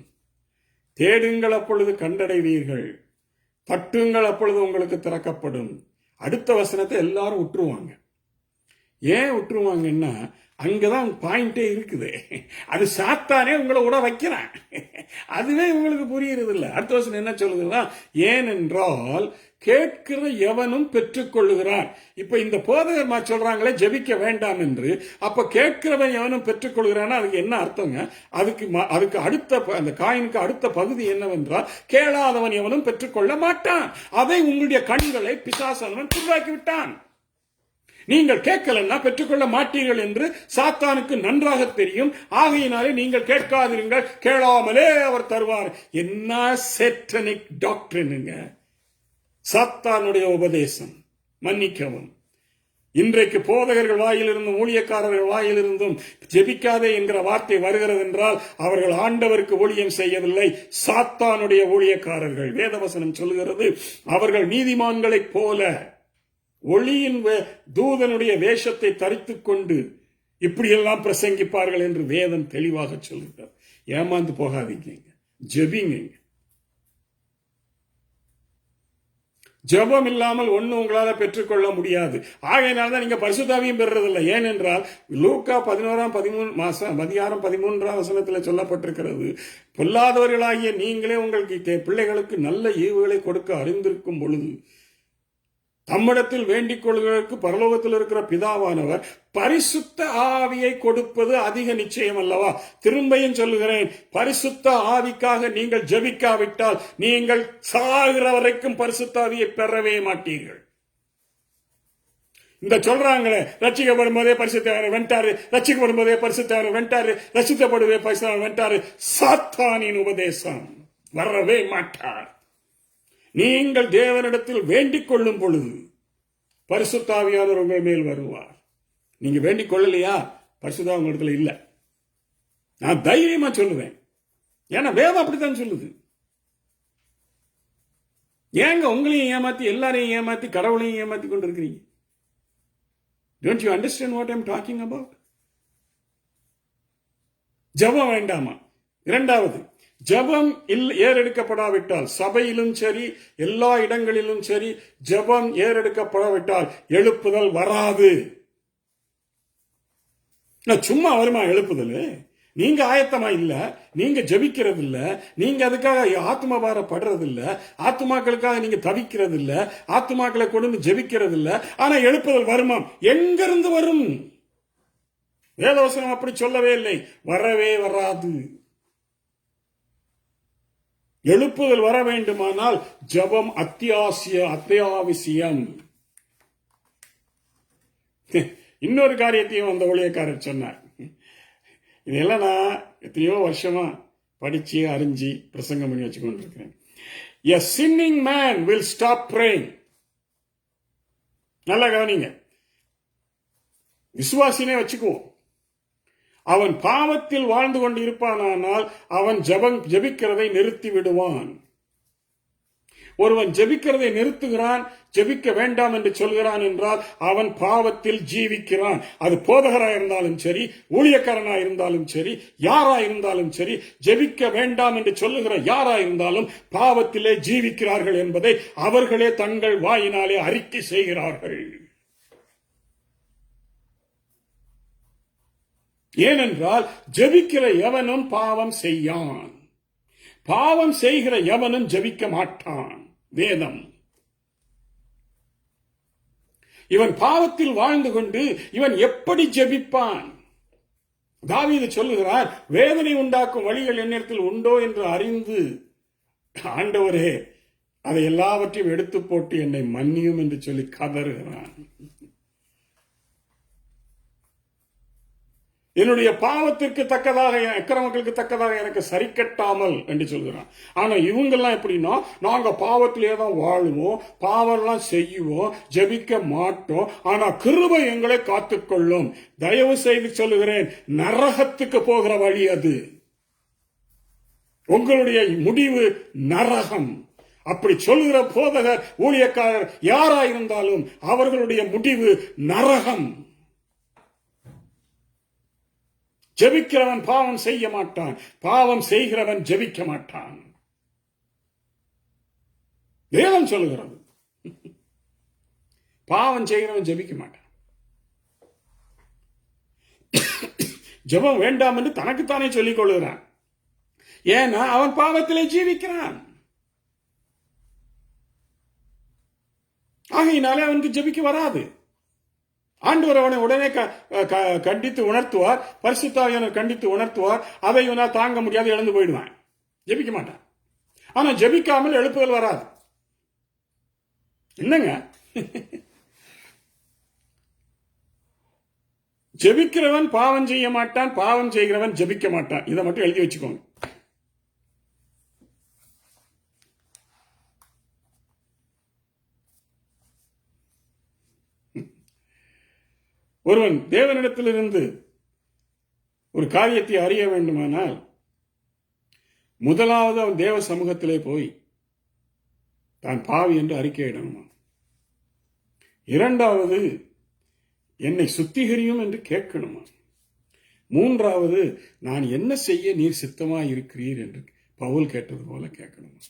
தேடுங்கள் அப்பொழுது கண்டடைவீர்கள், தட்டுங்கள் அப்பொழுது உங்களுக்கு திறக்கப்படும். அடுத்த வசனத்தை எல்லாரும் விட்டுருவாங்க. ஏன் விட்டுருவாங்கன்னா, அங்கதான் பாயிண்டே இருக்குது. அது சாத்தானே உங்களை விட வைக்கிறான். அதுவே உங்களுக்கு புரியுறது இல்லை. அடுத்த வசனம் என்ன சொல்லுதுன்னா, ஏனென்றால் கேட்கிற எவனும் பெற்றுக்கொள்ளுகிறான். இப்ப இந்த போதகர் சொல்றாங்களே ஜெபிக்க வேண்டாம் என்று, அப்ப கேட்கிறவன் எவனும் பெற்றுக்கொள்கிறான். அதுக்கு என்ன அர்த்தங்க? அதுக்கு அடுத்த அந்த காயினுக்கு அடுத்த பகுதி என்னவென்றால், கேளாதவன் எவனும் பெற்றுக்கொள்ள மாட்டான். அதை உங்களுடைய கண்களை பிசாசானவன் உருவாக்கி விட்டான். நீங்கள் கேட்கலன்னா பெற்றுக்கொள்ள மாட்டீர்கள் என்று சாத்தானுக்கு நன்றாக தெரியும். ஆகையினாலே நீங்கள் கேட்காதீர்கள், கேளாமலே அவர் தருவார். என்ன சேட்டனிக் டாக்டரினுங்க, சாத்தானுடைய உபதேசம். மன்னிக்கவும், இன்றைக்கு போதகர்கள் வாயிலிருந்தும் ஊழியக்காரர்கள் வாயிலிருந்தும் ஜெபிக்காதே என்கிற வார்த்தை வருகிறது என்றால் அவர்கள் ஆண்டவருக்கு ஊழியம் செய்யவில்லை, சாத்தானுடைய ஊழியக்காரர்கள். வேதவசனம் சொல்கிறது, அவர்கள் நீதிமான்களைப் போல ஒளியின் தூதனுடைய வேஷத்தை தரித்துக் கொண்டு இப்படியெல்லாம் பிரசங்கிப்பார்கள் என்று வேதம் தெளிவாக சொல்கிறார். ஏமாந்து போகாதீங்க, ஜெபிங்க. ஜெபம் இல்லாமல் ஒண்ணு உங்களால பெற்றுக்கொள்ள முடியாது. ஆகையினால்தான் நீங்க பரிசுத்தாவியும் பெறுறதில்லை. ஏனென்றால் லூக்கா 11:13 வசனத்தில் சொல்லப்பட்டிருக்கிறது, பொல்லாதவர்களாகிய நீங்களே உங்களுக்கு பிள்ளைகளுக்கு நல்ல ஈவுகளை கொடுக்க அறிந்திருக்கும் பொழுது தம்மிடத்தில் வேண்டிக் கொள்வதற்கு பரலோகத்தில் இருக்கிற பிதாவானவர் பரிசுத்த ஆவியை கொடுப்பது அதிக நிச்சயம் அல்லவா? திரும்பியும் சொல்லுகிறேன், பரிசுத்த ஆவிக்காக நீங்கள் ஜெபிக்காவிட்டால் நீங்கள் சாகிற வரைக்கும் பரிசுத்த ஆவியை பெறவே மாட்டீர்கள். இந்த சொல்றாங்களே, ரட்சிக்கப்படும் போதே பரிசுத்தவர் வென்றாரு, ரட்சிக்கப்படும் போதே பரிசுத்தவர் வென்றாரு, ரட்சிக்கப்படுவே பரிசுத்தவர் வென்றாரு. சாத்தானின் உபதேசம் வரவே மாட்டார். நீங்கள் தேவனிடத்தில் வேண்டிக் கொள்ளும் பொழுது பரிசுத்த ஆவியானவர் உங்கள் மேல் வருவார். நீங்க வேண்டிக் கொள்ளலையா, பரிசுத்த ஆவி உங்களிடத்துல இல்ல. நான் தைரியமா சொல்லுவேன், ஏன்னா வேதம் அப்படித்தான் சொல்லுது. ஏங்க உங்களையும் ஏமாத்தி எல்லாரையும் ஏமாத்தி கடவுளையும் ஏமாத்தி கொண்டிருக்கிறீங்க? Don't you understand what I'm talking about? ஜெபம் வேண்டாமா? இரண்டாவது, ஜெபம் ஏறெடுக்கப்படாவிட்டால், சபையிலும் சரி எல்லா இடங்களிலும் சரி, ஜெபம் ஏறெடுக்கப்படாவிட்டால் எழுப்புதல் வராது. சும்மா வருமா எழுப்புதல்? நீங்க ஆயத்தமா இல்ல, நீங்க ஜெபிக்கிறது இல்ல, நீங்க அதுக்காக ஆத்மபாரப்படுறது இல்ல, ஆத்மாக்களுக்காக நீங்க தவிக்கிறது இல்ல, ஆத்மாக்களை கொண்டு ஜெபிக்கிறது இல்ல. ஆனா எழுப்புதல் வருமாம். எங்கிருந்து வரும்? வேதவசனம் அப்படி சொல்லவே இல்லை, வரவே வராது. எழுப்புதல் வர வேண்டுமானால் ஜெபம் அத்தியாவசியம். இன்னொரு காரியத்தையும் அந்த ஊழியக்காரர் சொன்னார். இதெல்லாம் நான் எத்தனையோ வருஷமா படிச்சு அறிஞ்சு பிரசங்கம் பண்ணி வச்சு கொண்டிருக்கிறேன். A sinning man will stop praying. நல்லா கவனிங்க, விசுவாசினே வச்சுக்குவோம். அவன் பாவத்தில் வாழ்ந்து கொண்டு இருப்பானால் அவன் ஜெபிக்கிறதை நிறுத்தி விடுவான். ஒருவன் ஜெபிக்கிறதை நிறுத்துகிறான், ஜெபிக்க வேண்டாம் என்று சொல்கிறான் என்றால் அவன் பாவத்தில் ஜீவிக்கிறான். அது போதகராக இருந்தாலும் சரி, ஊழியக்காரனாக இருந்தாலும் சரி, யாரா இருந்தாலும் சரி, ஜெபிக்க வேண்டாம் என்று சொல்லுகிற யாரா இருந்தாலும் பாவத்திலே ஜீவிக்கிறார்கள் என்பதை அவர்களே தங்கள் வாயினாலே அறிக்கை செய்கிறார்கள். ஏனென்றால் ஜெபிக்கிற எவனும் பாவம் செய்யான், பாவம் செய்கிற எவனும் ஜெபிக்க மாட்டான். வேதம், இவன் பாவத்தில் வாழ்ந்து கொண்டு இவன் எப்படி ஜெபிப்பான்? தாவீது சொல்லுகிறார், வேதனை உண்டாக்கும் வழிகள் என்னிடத்தில் உண்டோ என்று அறிந்து, ஆண்டவரே அதை எல்லாவற்றையும் எடுத்து போட்டு என்னை மன்னியும் என்று சொல்லி கதறுகிறான். என்னுடைய பாவத்திற்கு தக்கதாக, அக்கிரமங்களுக்கு தக்கதாக எனக்கு சரி கட்டாமல் என்று சொல்கிறான். ஆனா இவங்கெல்லாம் எப்படின்னா, நாங்க பாவத்திலே தான் வாழுவோம், பாவம்லாம் செய்வோம், ஜெபிக்க மாட்டோம், ஆனா கிருபை எங்களை காத்துக்கொள்ளும். தயவு செய்து சொல்லுகிறேன், நரகத்துக்கு போகிற வழி அது. உங்களுடைய முடிவு நரகம். அப்படி சொல்லுகிற போதகர், ஊழியக்காரர் யாராயிருந்தாலும் அவர்களுடைய முடிவு நரகம். ஜெபிக்கிறவன் பாவம் செய்ய மாட்டான், பாவம் செய்கிறவன் ஜெபிக்க மாட்டான். வேதம் சொல்லுகிறது, பாவம் செய்கிறவன் ஜெபிக்க மாட்டான். ஜெபம் வேண்டாம் என்று தனக்குத்தானே சொல்லிக் கொள்கிறான். ஏன்னா அவன் பாவத்திலே ஜீவிக்கிறான். ஆகையினாலே அவனுக்கு ஜெபிக்க வராது. ஆண்டவர் அவனை உடனே கண்டித்து உணர்த்துவார், பரிசுத்தாவியானவர் கண்டித்து உணர்த்துவார். அதை இவனால் தாங்க முடியாது, இழந்து போயிடுவான், ஜெபிக்க மாட்டான். ஆனா ஜெபிக்காமல் எழுப்புதல் வராது. என்னங்க, ஜெபிக்கிறவன் பாவம் செய்ய மாட்டான், பாவம் செய்கிறவன் ஜெபிக்க மாட்டான். இதை மட்டும் எழுதி வச்சுக்கோங்க. ஒருவன் தேவனிடத்திலிருந்து ஒரு காரியத்தை அறிய வேண்டுமானால் முதலாவது அவன் தேவ சமூகத்திலே போய் தான் பாவி என்று அறிக்கையிடணுமா. இரண்டாவது, என்னை சுத்திகரியும் என்று கேட்கணுமா. மூன்றாவது, நான் என்ன செய்ய நீர் சித்தமாய் இருக்கிறீர் என்று பவுல் கேட்டது போல கேட்கணுமா.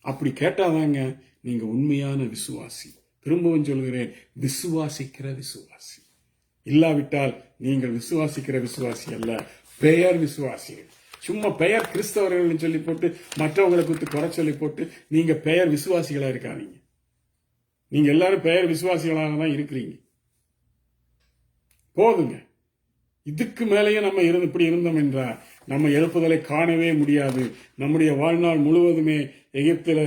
அப்படி கேட்டாதாங்க நீங்க உண்மையான விசுவாசி. திரும்பவும் சொல்கிறேன், விசுவாசிக்கிற விசுவாசி. இல்லாவிட்டால் நீங்கள் விசுவாசிக்கிற விசுவாசி அல்ல, பெயர் விசுவாசிகள். சும்மா பெயர் கிறிஸ்தவர்கள் சொல்லி போட்டு மற்றவங்களை குறித்து குறை சொல்லி போட்டு நீங்க பெயர் விசுவாசிகளா இருக்காதீங்க. நீங்க எல்லாரும் பெயர் விசுவாசிகளாக தான் இருக்கிறீங்க. போதுங்க. இதுக்கு மேலேயும் நம்ம இப்படி இருந்தோம் என்றால் நம்ம எழுப்புதலை காணவே முடியாது. நம்முடைய வாழ்நாள் முழுவதுமே எகிப்தில்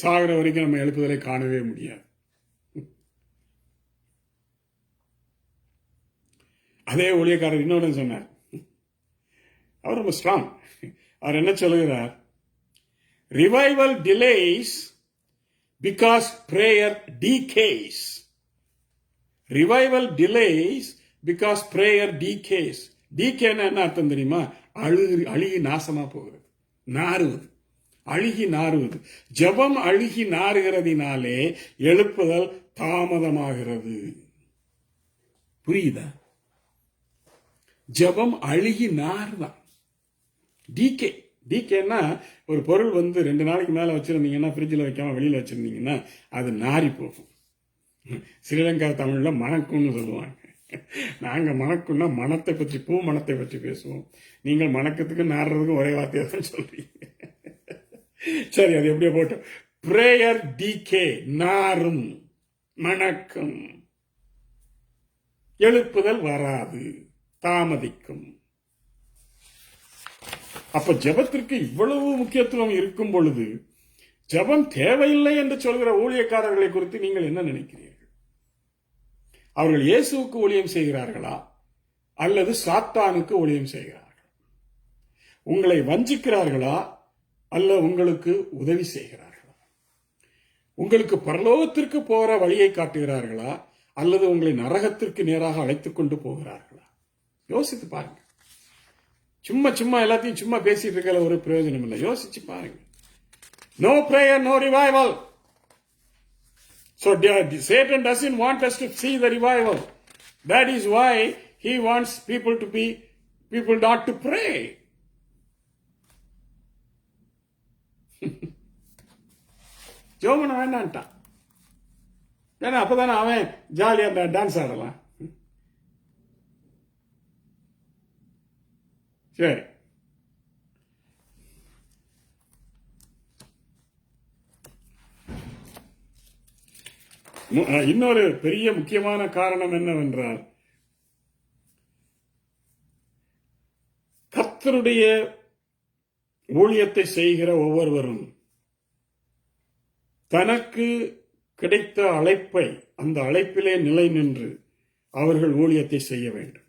சாகிற வரைக்கும் நம்ம எழுப்புதலை காணவே முடியாது. அதே ஊழியக்காரர் இன்னொன்று சொன்னார், அவர் ரொம்ப ஸ்ட்ராங். அவர் என்ன சொல்லுகிறார், revival delays because prayer decays. Revival delays because prayer decays. டிகேன்னா என்ன அர்த்தம் தெரியுமா? அழுகி நாசமா போகிறது, நாறுவது, அழுகி நாறுவது. ஜெபம் அழுகி நாறுகிறதினாலே எழுப்புதல் தாமதமாகிறது. புரியுதா? ஜெபம் அழுகி நாறுதான். டிகே, டிகேன்னா ஒரு பொருள் 2 நாளைக்கு மேல வச்சிருந்தீங்கன்னா, ஃப்ரிட்ஜில் வைக்காம வெளியில வச்சிருந்தீங்கன்னா அது நாரி போகும். ஸ்ரீலங்கா தமிழ்ல மணக்கும்னு சொல்லுவாங்க. நாங்க மணக்குன்னா மனத்தை பற்றி, பூ மனத்தை பற்றி பேசுவோம். நீங்கள் மணக்கத்துக்கு நாடுறதுக்கு ஒரே வார்த்தையை தான் சொல்றீங்க. சரி, அது எப்படியோ போட்டோம். பிரேயர் டிகே, நாரும் மணக்கும். எழுப்புதல் வராது, தாமதிக்கும். அப்ப ஜெபத்திற்கு இவ்வளவு முக்கியத்துவம் இருக்கும் பொழுது ஜெபம் தேவையில்லை என்று சொல்கிற ஊழியக்காரர்களை குறித்து நீங்கள் என்ன நினைக்கிறீர்கள்? அவர்கள் இயேசுவுக்கு ஊழியம் செய்கிறார்களா அல்லது சாத்தானுக்கு ஊழியம் செய்கிறார்களா? உங்களை வஞ்சிக்கிறார்களா அல்ல உங்களுக்கு உதவி செய்கிறார்களா? உங்களுக்கு பரலோகத்திற்கு போற வழியை காட்டுகிறார்களா அல்லது உங்களை நரகத்திற்கு நேராக அழைத்துக் கொண்டு போகிறார்களா? யோசித்து பாருங்க. சும்மா சும்மா எல்லாத்தையும் சும்மா பேசிட்டு இருக்கிற ஒரு பிரயோஜனம் இல்லை. யோசிச்சு பாருங்க. No prayer, no revival. So Satan doesn't want us to see the revival. That is why he wants people not to pray. ஜோமன வேண்டான்ட்டான். ஏன்னா அப்பதானே அவன் ஜாலியா டான்ஸ் ஆடலாம். சரி, இன்னொரு பெரிய முக்கியமான காரணம் என்னவென்றால், கர்த்தருடைய ஊழியத்தை செய்கிற ஒவ்வொருவரும் தனக்கு கிடைத்த அழைப்பை, அந்த அழைப்பிலே நிலை நின்று அவர்கள் ஊழியத்தை செய்ய வேண்டும்.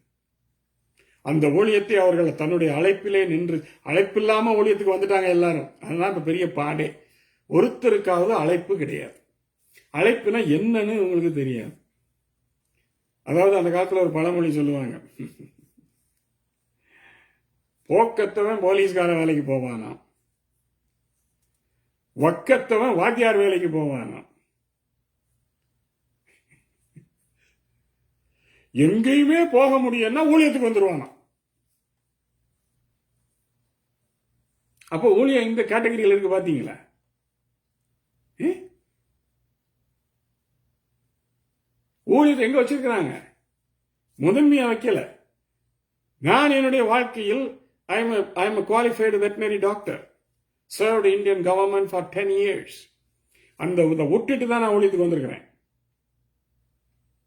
அந்த ஊழியத்தை அவர்கள் தன்னுடைய அழைப்பிலே நின்று, அழைப்பில்லாம ஊழியத்துக்கு வந்துட்டாங்க எல்லாரும். அதனால இப்ப பெரிய பாடே. ஒருத்தருக்காவது அழைப்பு கிடையாது. அழைப்புனா என்னன்னு உங்களுக்கு தெரியாது. அதாவது அந்த காலத்துல ஒரு பழமொழி சொல்லுவாங்க, போக்கத்தவன் போலீஸ்கார வேலைக்கு போவானா, வக்கத்தவன் வாத்தியார் வேலைக்கு போவானா, எங்கேயுமே போக முடியும்னா ஊழியத்துக்கு வந்துருவானா. அப்போ ஊழியம் இந்த கேட்டகரியில் இருக்கு. பாத்தீங்களா? ஊழியத்தை எங்க வச்சிருக்கிறாங்க? முதன்மையா வைக்கல. நான் என்னுடைய வாழ்க்கையில் I am a qualified veterinary doctor, served Indian government for 10 years. அந்த விட்டுட்டு தான் நான் ஊழியத்துக்கு வந்திருக்கிறேன்.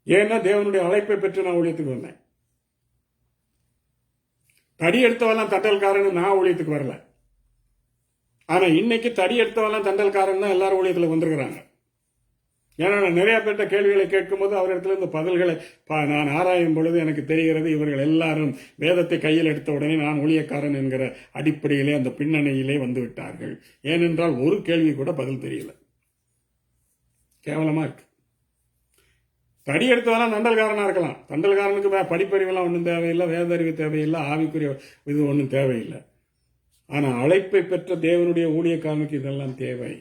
ஏன்னா தேவனுடைய அழைப்பை பெற்று நான் ஊழியத்துக்கு வந்தேன். தடி எடுத்தவெல்லாம் தண்டல்காரன் நான் ஊழியத்துக்கு வரல. ஆனா இன்னைக்கு தடி எடுத்தவெல்லாம் தண்டல்காரன் தான் எல்லாரும் ஊழியத்துல வந்திருக்கிறாங்க. ஏன்னா நான் நிறைய பேர்ட்ட கேள்விகளை கேட்கும்போது அவரிடத்துல இந்த பதில்களை நான் ஆராயும் பொழுது எனக்கு தெரிகிறது, இவர்கள் எல்லாரும் வேதத்தை கையில் எடுத்த உடனே நான் ஊழியக்காரன் என்கிற அடிப்படையிலே அந்த பின்னணியிலே வந்து விட்டார்கள். ஏனென்றால் ஒரு கேள்வி கூட பதில் தெரியல. கேவலமா இருக்கு. தடி எடுத்தவெல்லாம் தண்டல்காரனா இருக்கலாம். தண்டல்காரனுக்கு படிப்பறிவெல்லாம் ஒன்றும் தேவையில்லை, வேத அறிவு தேவையில்லை, ஆவிக்குரிய இது ஒன்றும் தேவையில்லை. ஆனா அழைப்பை பெற்ற தேவனுடைய ஊழியக்காரனுக்கு இதெல்லாம் தேவை.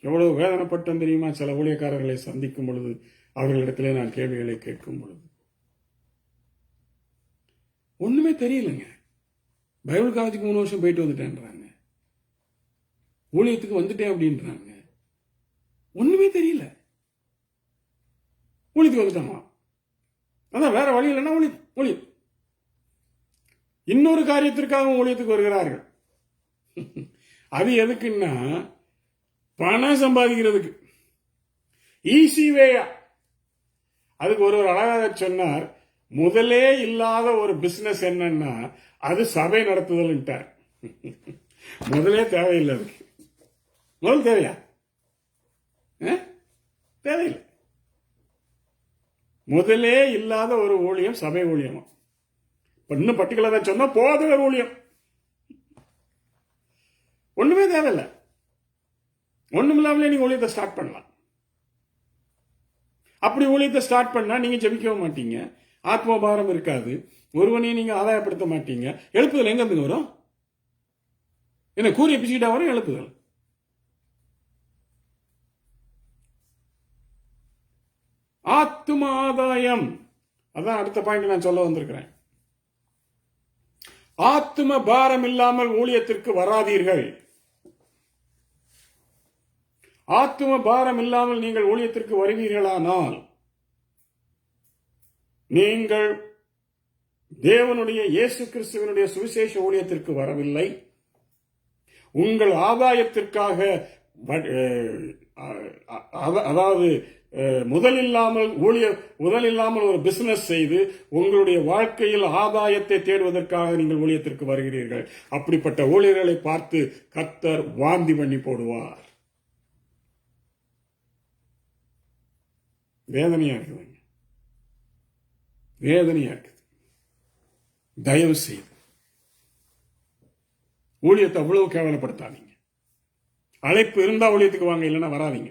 எவ்வளவு வேதனைப்பட்டோம் தெரியுமா? சில ஊழியக்காரர்களை சந்திக்கும் பொழுது, அவர்களிடத்திலே நான் கேள்விகளை கேட்கும் பொழுது ஒண்ணுமே தெரியலங்க. பைபிள் காலேஜுக்கு 3 வருஷம் போயிட்டு வந்துட்டேன்றாங்க, ஊழியத்துக்கு வந்துட்டேன் அப்படின்றாங்க. ஒண்ணுமே தெரியல. ஊழியத்துக்கு வந்துட்டாங்க. அதான் வேற வழி இல்லைன்னா ஊழியம். இன்னொரு காரியத்திற்காக ஊழியத்துக்கு வருகிறார்கள். அது எதுக்குன்னா பணம் சம்பாதிக்கிறதுக்கு. ஈஸி வேயா. அதுக்கு ஒரு அழகாக சொன்னார், முதலே இல்லாத ஒரு பிசினஸ் என்னன்னா அது சபை நடத்துதல். முதலே தேவையில்லை. அதுக்கு முதல் தேவையா? தேவையில்லை. முதலே இல்லாத ஒரு ஊழியம் சபை ஊழியமா. இன்னும் பர்டிகுலரா சொன்னா போதகர் ஊழியம். ஒண்ணுமே தேவையில்லை. ஒண்ணுமில்லாமலே நீங்க ஊழியத்தை ஸ்டார்ட் பண்ணலாம். அப்படி ஊழியத்தை ஸ்டார்ட் பண்ணா நீங்க ஜெபிக்கவும் மாட்டீங்க, ஆத்ம பாரம் இருக்காது, ஒருவனையும் நீங்க ஆதாயப்படுத்த மாட்டீங்க. எழுப்புதல் எங்க இருந்து வரும்? என்ன கூறிய பிச்சுக்கிட்டா வரும் எழுப்புதல்? ஆத்ம ஆதாயம். அதான் அடுத்த பாயிண்ட் நான் சொல்ல வந்திருக்கிறேன். ஆத்ம பாரம் இல்லாமல் ஊழியத்திற்கு வராதீர்கள். ஆத்தும பாரம் இல்லாமல் நீங்கள் ஊழியத்திற்கு வருவீர்களானால் நீங்கள் தேவனுடைய இயேசு கிறிஸ்துவனுடைய சுவிசேஷ ஊழியத்திற்கு வரவில்லை. உங்கள் ஆதாயத்திற்காக, அதாவது முதலில்லாமல் ஒரு பிசினஸ் செய்து உங்களுடைய வாழ்க்கையில் ஆதாயத்தை தேடுவதற்காக நீங்கள் ஊழியத்திற்கு வருகிறீர்கள். அப்படிப்பட்ட ஊழியர்களை பார்த்து கர்த்தர் வாந்தி பண்ணி போடுவார். வேதனையா இருக்குதுங்க, வேதனையா இருக்குது. தயவு செய்து ஊழியத்தை அவ்வளவு கேவலப்படுத்தாதீங்க. அழைப்பு இருந்தா ஊழியத்துக்கு வாங்க, இல்லைன்னா வராதீங்க.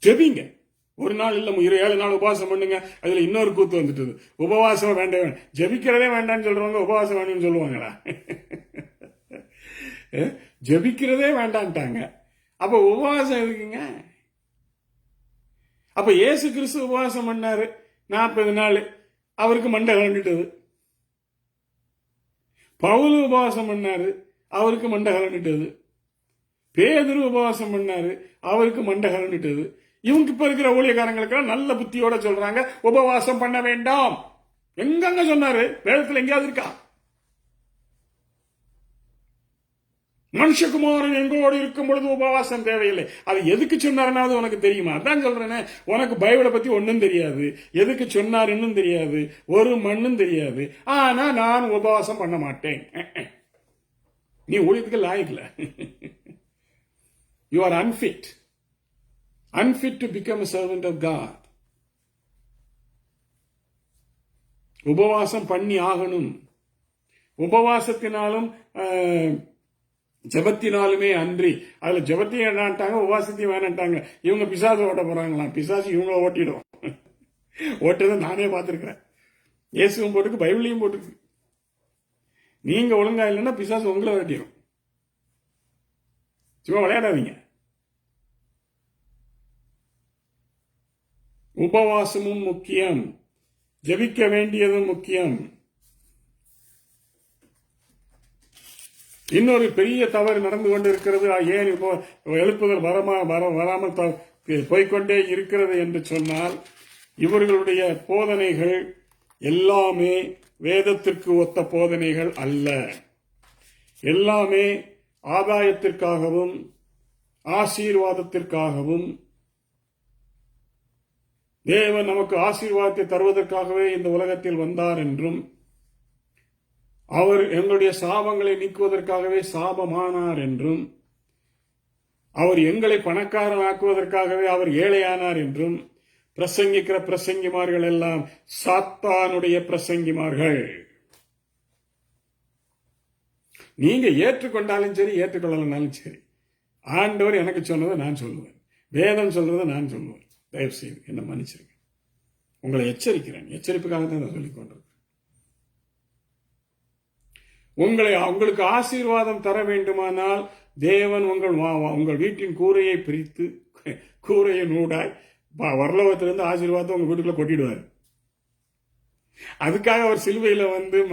ஜெபிங்க. ஒரு நாள் இல்ல 7 நாள் உபவாசம் பண்ணுங்க. அதுல இன்னொரு கூத்து வந்துட்டு, உபவாசம் வேண்டாம், ஜெபிக்கிறதே வேண்டாம்னு சொல்றவங்க உபவாசம் வேணும்னு சொல்லுவாங்களா? ஜெபிக்கிறதே வேண்டான்ட்டாங்க, அப்ப உபவாசம் எதுக்குங்க? அப்ப இயேசு கிறிஸ்து உபவாசம் பண்ணாரு 40 நாள், அவருக்கு மண்டை கலண்டுட்டது. பவுல் உபவாசம் பண்ணாரு, அவருக்கு மண்டை கலண்டுட்டது. பேதுரு உபவாசம் பண்ணாரு, அவருக்கு மண்டை கலண்டுட்டது. இவங்க இப்ப இருக்கிற ஊழியக்காரங்களுக்கு நல்ல புத்தியோட சொல்றாங்க உபவாசம் பண்ண வேண்டாம். எங்கங்க சொன்னாரு? வேதத்துல எங்கேயாவது இருக்கா? மனுஷகுமாரன் எங்களோடு இருக்கும் பொழுது உபவாசம் தேவையில்லை. அது எதுக்கு சொன்னாருன்னாவது உனக்கு தெரியுமா? அதான் சொல்றேனே, உனக்கு பைபிளை பத்தி ஒன்னும் தெரியாது, எதுக்கு சொன்னாருன்னு தெரியாது, ஒரு மண்ணும் தெரியாது. ஆனா நான் உபவாசம் பண்ண மாட்டேன். நீ ஊழியத்துக்கு லாயக்கில்ல. You are unfit to become a servant of God. உபவாசம் பண்ணி ஆகணும். உபவாசத்தினாலும் ஜபத்தினாலுமே அன்றி. அதுல ஜபத்தையும் வேணான்ட்டாங்க, உபவாசத்தையும் வேணான்ட்டாங்க. இவங்க பிசாசு ஓட்ட போறாங்களாம். பிசாசு இவங்கள ஓட்டிடும். ஓட்டதை நானே பார்த்திருக்கிறேன். இயேசுவும் போட்டுருக்கு, பைபிளையும் போட்டுருக்கு. நீங்க ஒழுங்கா இல்லைன்னா பிசாசு உங்களை ஓட்டிடும். சும்மா விளையாடாதீங்க. உபவாசமும் முக்கியம், ஜெபிக்க வேண்டியதும் முக்கியம். இன்னொரு பெரிய தவறு நடந்து கொண்டிருக்கிறது. ஏன் இப்போ எழுப்புதல் வராமல் போய்கொண்டே இருக்கிறது என்று சொன்னால், இவர்களுடைய போதனைகள் எல்லாமே வேதத்திற்கு ஒத்த போதனைகள் அல்ல. எல்லாமே ஆதாயத்திற்காகவும் ஆசீர்வாதத்திற்காகவும், தேவன் நமக்கு ஆசீர்வாதத்தை தருவதற்காகவே இந்த உலகத்தில் வந்தார் என்றும், அவர் எங்களுடைய சாபங்களை நீக்குவதற்காகவே சாபமானார் என்றும், அவர் எங்களை பணக்காரனாக்குவதற்காகவே அவர் ஏழையானார் என்றும் பிரசங்கிக்கிற பிரசங்கிமார்கள் எல்லாம் சாத்தானுடைய பிரசங்கிமார்கள். நீங்க ஏற்றுக்கொண்டாலும் சரி, ஏற்றுக்கொள்ளலனாலும் சரி, ஆண்டவர் எனக்கு சொன்னதை நான் சொல்லுவேன், வேதம் சொல்றதை நான் சொல்லுவேன். தயவு செய்து என்ன மன்னிச்சிருங்க. உங்களை எச்சரிக்கிறேன், எச்சரிப்புக்காக தான் நான் சொல்லிக் கொண்டிருக்கேன். உங்களுக்கு ஆசீர்வாதம் தர வேண்டுமானால் தேவன் உங்கள் வீட்டின் கூரையை பிரித்து, கூரையின் ஊடாய் வரலோகத்திலிருந்து ஆசீர்வாதத்தை உங்க வீட்டுக்குள்ள கொட்டிடுவார். அதுக்காக அவர் சிலுவையில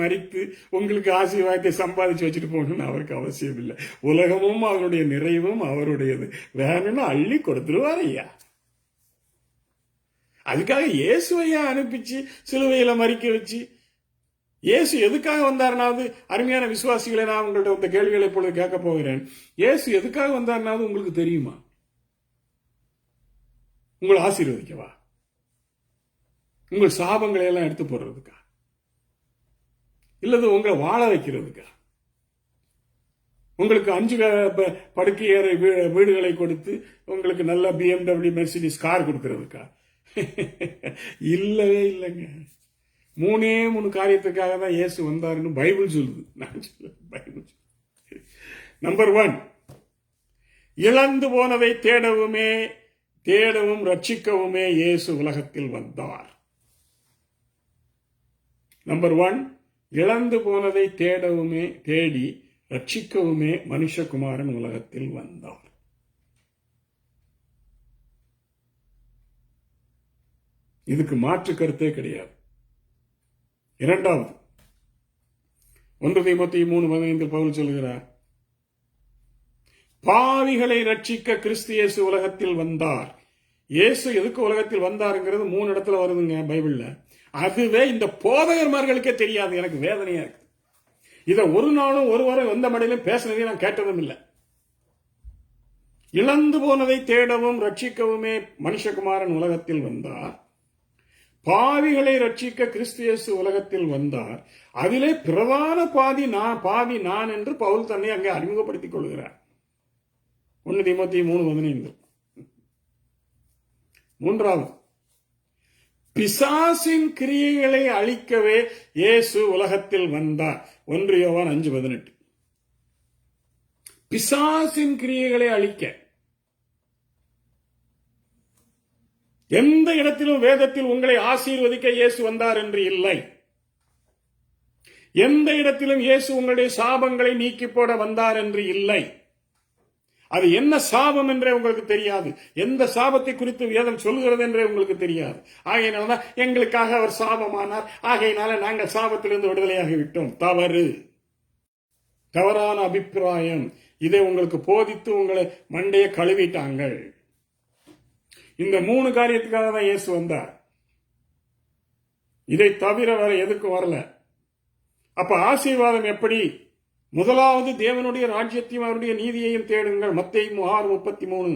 மரித்து உங்களுக்கு ஆசீர்வாதத்தை சம்பாதிச்சு வச்சுட்டு போகணும்னு அவருக்கு அவசியம் இல்லை. உலகமும் அவருடைய நிறைவும் அவருடையது, வேணும்னு அள்ளி கொடுத்துருவார் ஐயா. அதுக்காக இயேசுவையா அனுப்பிச்சு சிலுவையில மறிக்க வச்சு, இயேசு எதுக்காக வந்தார்னாவது, அருமையான விசுவாசிகளை, நான் உங்கள்ட்ட இந்த கேள்விகளை இப்பொழுது கேட்க போகிறேன். இயேசு எதுக்காக வந்தார்னாவது உங்களுக்கு தெரியுமா? உங்களை ஆசீர்வதிக்கவா? உங்கள் சாபங்களை எல்லாம் எடுத்து போடுறதுக்கா? இல்லது உங்களை வாழ வைக்கிறதுக்கா? உங்களுக்கு 5 படுக்கையறை வீடுகளை கொடுத்து உங்களுக்கு நல்ல BMW மெர்சிடிஸ் கார் கொடுக்கறதுக்கா? இல்லவே இல்லைங்க. 3 காரியத்துக்காக தான் இயேசு வந்தாருன்னு பைபிள் சொல்லுது. நான் சொல்ல பைபிள். நம்பர் 1, இழந்து போனதை தேடவும் ரட்சிக்கவுமே இயேசு உலகத்தில் வந்தார். நம்பர் 1, இழந்து போனதை தேடி ரட்சிக்கவுமே மனுஷகுமாரன் உலகத்தில் வந்தார். இதுக்கு மாற்று கருத்தே கிடையாது. இரண்டாவது, 1 தீமோத்தேயு 3:15 பவுல் சொல்கிறார், பாவிகளை ரட்சிக்க கிறிஸ்து இயேசு உலகத்தில் வந்தார். இயேசு எதுக்கு உலகத்தில் வந்தாருங்கிறது 3 இடத்துல வருதுங்க பைபிள்ல. அதுவே இந்த போதகர்மார்களுக்கே தெரியாது. எனக்கு வேதனையா இருக்கு. இதை ஒரு நாளும் ஒருவரும் எந்த மடையிலும் பேசுனதே நான் கேட்டதும் இல்லை. இழந்து போனதை தேடவும் ரட்சிக்கவுமே மனுஷகுமாரன் உலகத்தில் வந்தார். பாவிகளை ரட்சிக்க கிறிஸ்து இயேசு உலகத்தில் வந்தார். அதிலே பிரதான பாவி நான் என்று பவுல் தன்னை அங்கே அறிமுகப்படுத்திக் கொள்கிறார். 1 தீமோத்தேயு 3:15. மூன்றாவது, பிசாசின் கிரியைகளை அழிக்கவே இயேசு உலகத்தில் வந்தார். 1 யோவான் 5:18. பிசாசின் கிரியைகளை அழிக்க. எந்த இடத்திலும் வேதத்தில் உங்களை ஆசீர்வதிக்க இயேசு வந்தார் என்று இல்லை. எந்த இடத்திலும் இயேசு உங்களுடைய சாபங்களை நீக்கி போட வந்தார் என்று இல்லை. அது என்ன சாபம் என்றே உங்களுக்கு தெரியாது. எந்த சாபத்தை குறித்து வேதம் சொல்கிறது என்றே உங்களுக்கு தெரியாது. ஆகையினால்தான் எங்களுக்காக அவர் சாபமானார், ஆகையினால நாங்கள் சாபத்திலிருந்து விடுதலையாகி விட்டோம். தவறு, தவறான அபிப்பிராயம். இதை உங்களுக்கு போதித்து உங்களை மண்டையை கழுவிட்டாங்கள். இந்த 3 காரியத்துக்காக தான் இயேசு வந்தார். இதை தவிர வேற எதுக்கும் வரல. அப்ப ஆசீர்வாதம் எப்படி? முதலாவது தேவனுடைய ராஜ்யத்தையும் அவருடைய நீதியையும் தேடுங்கள். மத்தேயு 6:33.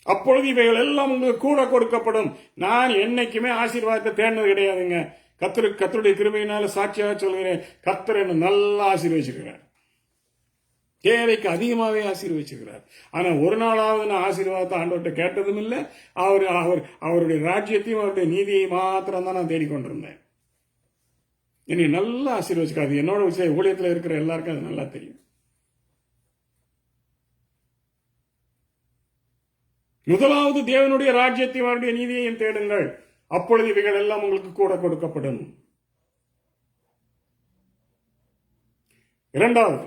அப்பொழுது இவைகள் எல்லாம் உங்களுக்கு கூட கொடுக்கப்படும். நான் என்னைக்குமே ஆசீர்வாதத்தை தேடினது கிடையாதுங்க. கர்த்தருடைய கிருபையினால சாட்சியாக சொல்கிறேன், கர்த்தர் என்ன நல்லா ஆசீர்வதிச்சிருக்கிறார். தேவைக்கு அதிகமாகவே ஆசீர்வதிச்சிருக்கிறார். ஆனா ஒரு நாளாவது நான் ஆசீர்வாதத்தை ஆண்டவர்கிட்ட கேட்டதும் இல்லை. அவருடைய ராஜ்யத்தையும் அவருடைய நீதியை மாத்திரம் தான் நான் தேடிக்கொண்டிருந்தேன். என்னை நல்லா ஆசீர்வதிக்காது. என்னோட ஊழியத்தில் இருக்கிற எல்லாருக்கும் அது நல்லா தெரியும். முதலாவது தேவனுடைய ராஜ்யத்தையும் அவருடைய நீதியையும் தேடுங்கள், அப்பொழுது இவைகள் எல்லாம் உங்களுக்கு கூட கொடுக்கப்படும். இரண்டாவது,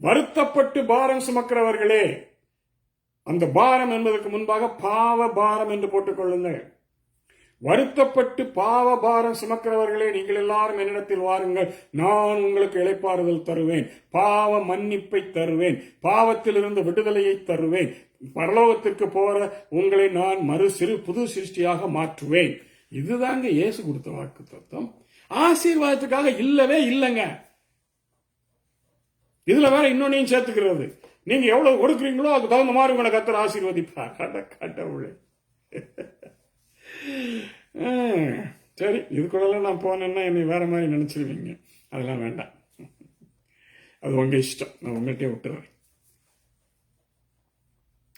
வருத்தப்பட்டு பாரம் சுமக்கிறவர்களே. அந்த பாரம் என்பதற்கு முன்பாக பாவ பாரம் என்று போட்டுக் கொள்ளுங்கள். வருத்தப்பட்டு பாவ பாரம் சுமக்கிறவர்களே, நீங்கள் எல்லாரும் என்னிடத்தில் வாருங்கள், நான் உங்களுக்கு இளைப்பாறுதல் தருவேன், பாவ மன்னிப்பை தருவேன், பாவத்திலிருந்து விடுதலையை தருவேன், பரலோகத்திற்கு போற உங்களை நான் புது சிருஷ்டியாக மாற்றுவேன். இதுதாங்க இயேசு கொடுத்த வாக்கு தத்துவம். ஆசீர்வாதத்துக்காக இல்லவே இல்லைங்க. இதுல வேற இன்னொன்னையும் சேர்த்துக்கிறது. நீங்க எவ்வளவு கொடுக்குறீங்களோ அதுக்கு தகுந்த மாதிரி உங்களை கர்த்தர் ஆசீர்வதிப்பார். கடவுளே. சரி, இதுக்குள்ள நான் போனேன்னா என்னை வேற மாதிரி நினைச்சிருவீங்க. அதெல்லாம் வேண்டாம், அது உங்க இஷ்டம். நான் உங்கள்கிட்டயே விட்டுறேன்.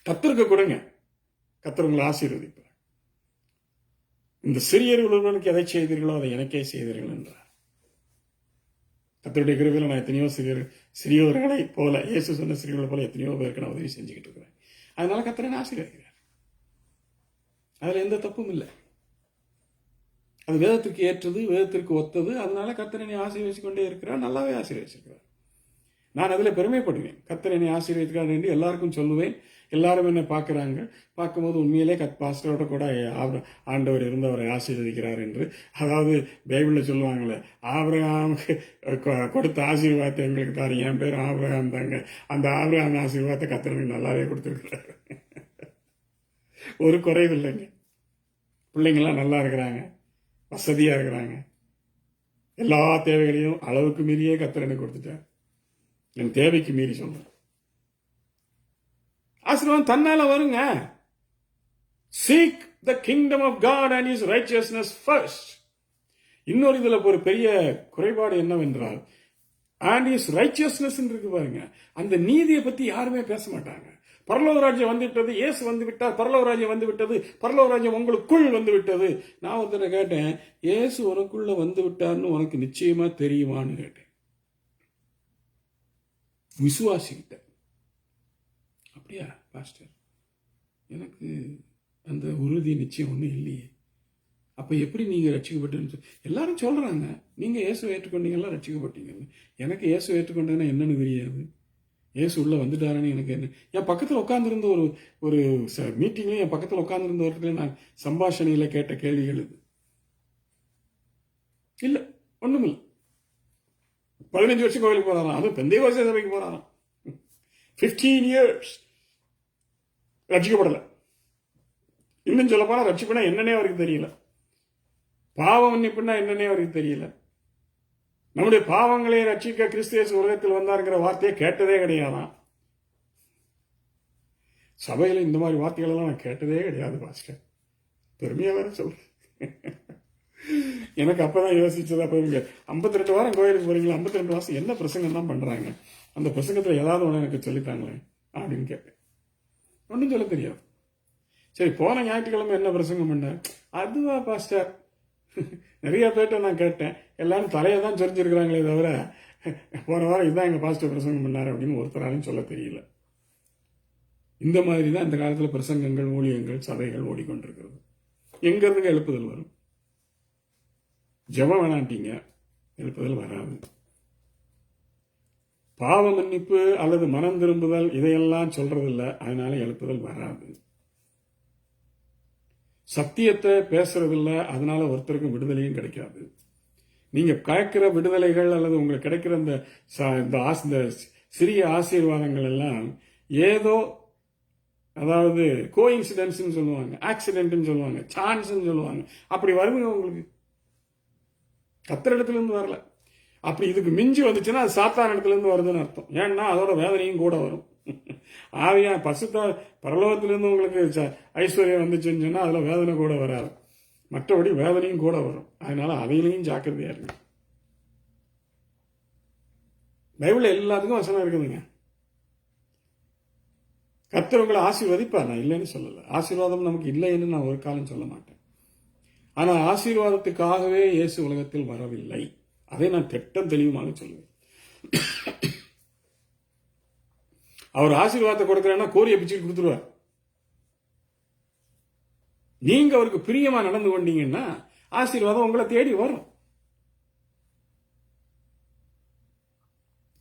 கர்த்தருக்கு கொடுங்க, கர்த்தர் உங்களை ஆசீர்வதிப்பார். இந்த சிறியவர்களுக்கு எதை செய்தீர்களோ அதை எனக்கே செய்தீர்கள் என்றார். கர்த்தருடைய கிருபையில நான் எத்தனையோ சிறியவர்களை போல, இயேசு சொன்ன சிறியவர்களை போல எத்தனையோ பேருக்கு நான் உதவி செஞ்சுக்கிட்டு இருக்கிறேன். அதனால கர்த்தர் என்னை ஆசீர்வதிக்கிறார். அதுல எந்த தப்பும் இல்லை. அது வேதத்திற்கு ஏற்றது, வேதத்திற்கு ஒத்தது. அதனால கர்த்தர் என்னை ஆசீர்வதிச்சு கொண்டே இருக்கிறார். நல்லாவே ஆசீர்வதிச்சிருக்கிறார். நான் அதில் பெருமைப்படுவேன். கர்த்தர் என்னை ஆசீர்வதிக்கிறார் என்று எல்லாருக்கும் சொல்லுவேன். எல்லாரும் என்ன பார்க்குறாங்க. பார்க்கும்போது உண்மையிலே பாஸ்டரோட கூட ஆண்டவர் இருந்தவரை ஆசீர்வதிக்கிறார் என்று. அதாவது பைபிளில் சொல்லுவாங்களே, ஆபிரகாமுக்கு கொடுத்த ஆசீர்வாதத்தை எங்களுக்கு தாரு. என் பேர் ஆபிரகாம் தாங்க. அந்த ஆபிரகாம் ஆசீர்வாதத்தை கர்த்தர் நல்லாவே கொடுத்துருக்கிறார். ஒரு குறைவு இல்லைங்க. பிள்ளைங்கள்லாம் நல்லா இருக்கிறாங்க, வசதியாக இருக்கிறாங்க. எல்லா தேவைகளையும் அளவுக்கு மீறியே கர்த்தர் எனக்கு கொடுத்துட்டார். என் தேவைக்கு மீறி சொல்றேன். ஆசீர்வாதம் தன்னால வருங்க. Seek the kingdom of God and his righteousness first. இன்னொரு இதுல ஒரு பெரிய குறைபாடு என்னவென்றால், and his righteousness இருக்கு பாருங்க. அந்த நீதியை பத்தி யாருமே பேச மாட்டாங்க. பரலோக ராஜ்யம் வந்து விட்டது, இயேசு வந்து விட்டார், பரலோக ராஜ்யம் வந்து விட்டது, பரலோக ராஜ்யம் உங்களுக்குள் வந்து விட்டது. நான் ஒருத்தரை கேட்டேன், இயேசு உனக்குள்ள வந்து விட்டார்னு உனக்கு நிச்சயமா தெரியுமான்னு கேட்டேன். விசுவாசிக்கிட்ட. அப்படியா பாஸ்டர், எனக்கு அந்த உறுதி நிச்சயம் ஒன்றும் இல்லையே. அப்போ எப்படி நீங்கள் ரட்சிக்கப்பட்டு? எல்லாரும் சொல்கிறாங்க நீங்கள் இயேசு ஏற்றுக்கொண்டீங்கலாம் ரட்சிக்கப்பட்டீங்கன்னு. எனக்கு இயேசு ஏற்றுக்கொண்டேன்னா என்னன்னு தெரியாது. இயேசு உள்ள வந்துட்டாருன்னு எனக்கு என்ன? என் பக்கத்தில் உட்காந்துருந்த ஒரு மீட்டிங்லையும் என் பக்கத்தில் உட்காந்துருந்தவர்களே நான் சம்பாஷணையில் கேட்ட கேள்விகள் இது. இல்லை, ஒன்றும் இல்லை. 15 வருஷம் கோயிலுக்கு போகிறாராம், அதுவும் பெந்தைகோஸ்தே சபைக்கு போகிறாராம். 15 years ரட்சிக்கப்படலை. இன்னும் சொல்ல போனா ரட்சிப்புனா என்னன்னே அவருக்கு தெரியல. பாவ மன்னிப்புனா என்னன்னே அவருக்கு தெரியல. நம்முடைய பாவங்களை ரட்சிக்க கிறிஸ்து இயேசு உலகத்தில் வந்தாருங்கிற வார்த்தையை கேட்டதே கிடையாதான். சபையில் இந்த மாதிரி வார்த்தைகள் எல்லாம் நான் கேட்டதே கிடையாது பாஸ்டர். பெருமையா வேற சொல்றேன். எனக்கு அப்பதான் யோசிச்சதா போய் 52 வாரம் கோயிலுக்கு போறீங்களா, 52 வாரம் என்ன பிரசங்கம் தான் பண்றாங்க, அந்த பிரசங்கத்துல ஏதாவது ஒன்று எனக்கு சொல்லித்தாங்களே அப்படின்னு கேட்டேன். ஒன்றும் சொல்ல தெரியாது. சரி, போன ஞாயிற்றுக்கிழமை என்ன பிரசங்கம் பண்ண, அதுவா பாஸ்டர், நிறைய பேர்ட்ட நான் கேட்டேன், எல்லாரும் தலையை தான் சொரிஞ்சிருக்கிறாங்களே தவிர போன வாரம் இதுதான் எங்க பாஸ்டர் பிரசங்கம் பண்ணாரு அப்படின்னு ஒருத்தராலையும் சொல்ல தெரியல. இந்த மாதிரி தான் இந்த காலத்தில் பிரசங்கங்கள், ஊழியங்கள், சபைகள் ஓடிக்கொண்டிருக்கிறது. எங்க இருந்துங்க எழுப்புதல் வரும்? ஜெபம் வேணாட்டீங்க, எழுப்புதல் வராது. பாவ மன்னிப்பு அல்லது மனம் திரும்புதல் இதையெல்லாம் சொல்றதில்ல, அதனால எழுப்புதல் வராது. சத்தியத்தை பேசுறதில்ல, அதனால ஒருத்தருக்கும் விடுதலையும் கிடைக்காது. நீங்க கேட்கிற விடுதலைகள் அல்லது உங்களுக்கு கிடைக்கிற இந்த சிறிய ஆசீர்வாதங்கள் எல்லாம் ஏதோ, அதாவது கோஇன்சிடென்ஸ் சொல்லுவாங்க, ஆக்சிடென்ட் சொல்லுவாங்க, சான்ஸ் சொல்லுவாங்க, அப்படி வருங்க உங்களுக்கு. கர்த்தர் இடத்துல இருந்து வரல. அப்படி இதுக்கு மிஞ்சி வந்துச்சுன்னா அது சாத்தான் இடத்துல இருந்து வருதுன்னு அர்த்தம். ஏன்னா அதோட வேதனையும் கூட வரும். ஆவியா பசுத்தா பரலோகத்திலிருந்து உங்களுக்கு ஐஸ்வர்யம் வந்துச்சுன்னு சொன்னா அதுல வேதனை கூட வராது, மற்றபடி வேதனையும் கூட வரும். அதனால அதையிலையும் ஜாக்கிரதையா இருக்கு. பைபிள்ல எல்லாத்துக்கும் வசனம் இருக்குதுங்க. கர்த்தர் உங்களை ஆசீர்வதிப்பார், நான் இல்லைன்னு சொல்லல. ஆசீர்வாதம் நமக்கு இல்லைன்னு நான் ஒரு காலம் சொல்ல மாட்டேன். ஆனா ஆசீர்வாதத்துக்காகவே இயேசு உலகத்தில் வரவில்லை, அதை நான் திட்டம் தெளிவுமாக சொல்லுவேன். அவர் ஆசீர்வாதத்தை கொடுக்கிறேன்னா கோரிய பிச்சுட்டு கொடுத்துருவார். நீங்க அவருக்கு பிரியமா நடந்து கொண்டீங்கன்னா ஆசீர்வாதம் உங்களை தேடி வரும்.